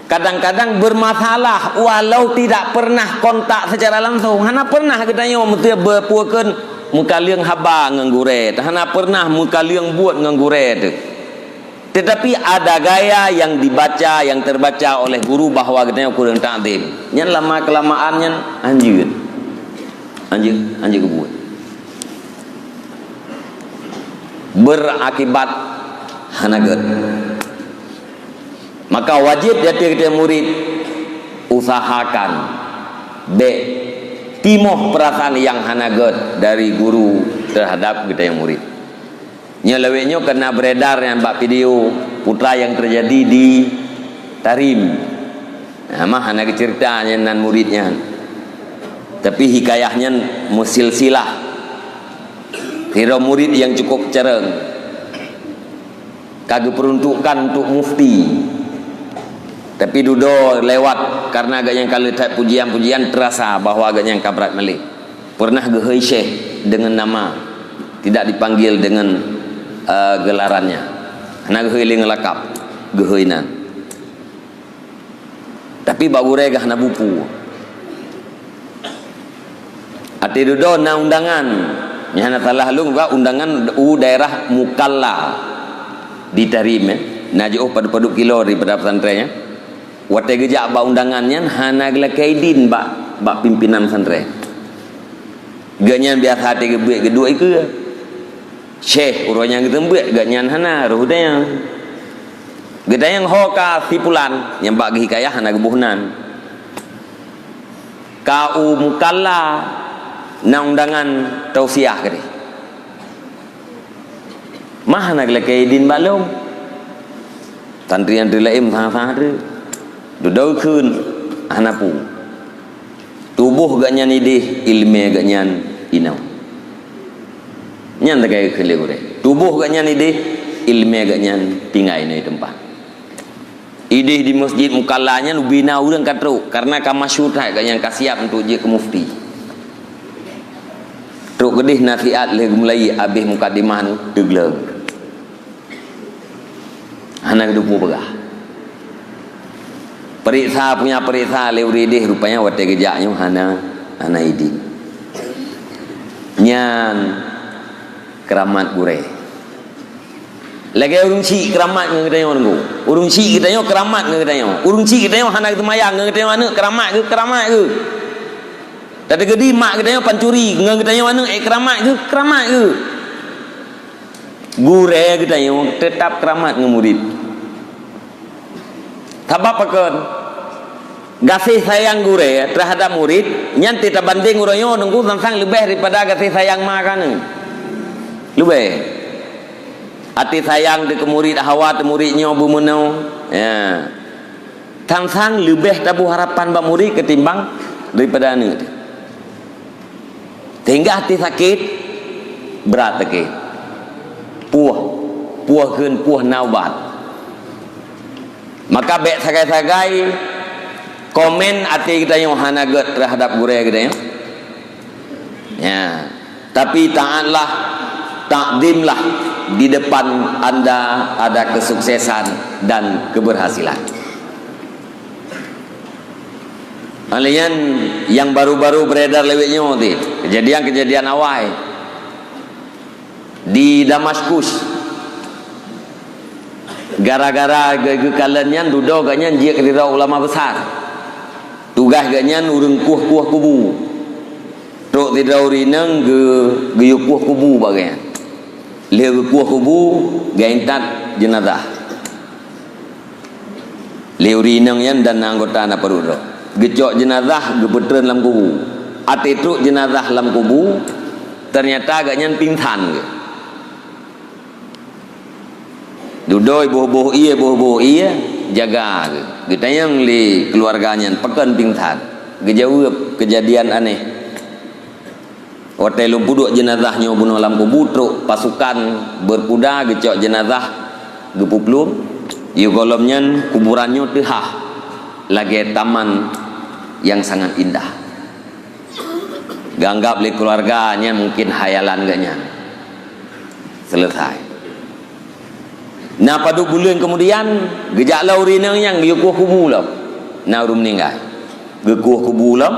A: kadang-kadang bermasalah walau tidak pernah kontak secara langsung hana pernah katanya mesti berpuakeun muka liang haba nganggure hana pernah muka liang buat nganggure tu. Tetapi ada gaya yang dibaca, yang terbaca oleh guru bahwa katanya kurang ta'zim. Nyan lama kelamaan nyan anjir kebuat. Berakibat hanaget. Maka wajib dia murid usahakan timoh perasaan yang hanaget dari guru terhadap kita yang murid. Nyeleweknya kena beredar yang bak video putra yang terjadi di Tarim. Nah, mah anak ceritanya nan muridnya. Tapi hikayahnya musilsilah. Hero murid yang cukup cereng. Kagak peruntukan untuk mufti. Tapi dudo lewat karena agak yang kali tak pujian-pujian terasa bahwa agak yang kabrat melih. Pernah gehei syekh dengan nama, tidak dipanggil dengan gelarannya. Anak geheiling lakap geheinan. Tapi bagure gah na bupu. Ati dudo na undangan. Nyana talah lung ga undangan daerah Mukalla di Tarim na jauh pada kilo daripada pesantrennya. Wate gejak ba undangannya hana gela kaidin ba pimpinan pesantren. Ganyan biasa hati gebek kedua iku. Syekh urang kita buat ganyan hana ruhudanya gedayang hoka tipulan yang bak hikayah hana gebuhnan kau mukalla na undangan tausiah kali mah hana gele kaidin balong tantrian dilaim sangat dudau keun hana pu tubuh ganyan idih ilmu ganyan inau nyan tagai kele gore tubuh gak nyan ide ilmu gak nyan tinggai ni tempat ide di masjid mukallanya lubina urang katru karena kamasyur tak gak nyan kasiap untuk je ke mufti truk gedih nasihat le mulai habis mukadimah nu degleg hana dupu begah periksa punya periksa le uridih rupanya wate gejaknya hana ide nyan keramat gure lagi urung si keramat ngetayo nunggu urung si ngetayo keramat ngetayo urung si ngetayo hana kemayang ngetayo anu keramat ke tadi gedi mak ngetayo pancuri ngetayo anu keramat ke gure ngetayo tetap keramat ngemurid tabak pakon kasih sayang gure terhadap murid nyan tidak banding uroyo nunggu sangsang lebih daripada kasih sayang makan lebih hati sayang di murid hawa di muridnya bumenau ya tangsang lebih tabu harapan bak murid ketimbang daripada ni sehingga hati sakit berat sakit puah naubat maka bek sagai-sagai komen hati kita yang hanaget terhadap gure kita ya tapi taatlah takdimlah di depan anda ada kesuksesan dan keberhasilan. Kalian yang baru-baru beredar lewatnya nanti kejadian awal di Damaskus gara-gara kalian duduk ganyan dia kira ulama besar tugas ganyan urung kuah kubu truk tidak urinang ge kuah kubu bagian leu kuah kubu gaintat jenazah leu rinang yan dan anggota na perudo gecok jenazah gebetren dalam kubu ati truk jenazah dalam kubu ternyata agaknya pingsan dudoi boh iya jaga kita yang li keluarganya pekan pingsan gejauh kejadian aneh hotel puduk jenazahnya bunuh lampu butruk pasukan berkuda gecok jenazah gepuplum yu kolomnya kuburannya tehah lagi taman yang sangat indah ganggap li keluarganya mungkin hayalan gaknya selesai. Nah pada bulan kemudian gejak laurinang yang gekuh kubulam nah rum meninggal gekuh kubulam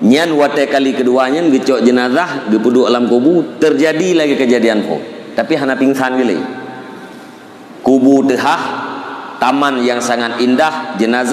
A: nyan watai kali keduanya gecok jenazah gepuduk alam kubu terjadi lagi kejadian pun tapi hana pingsan gili kubu tehah taman yang sangat indah jenazah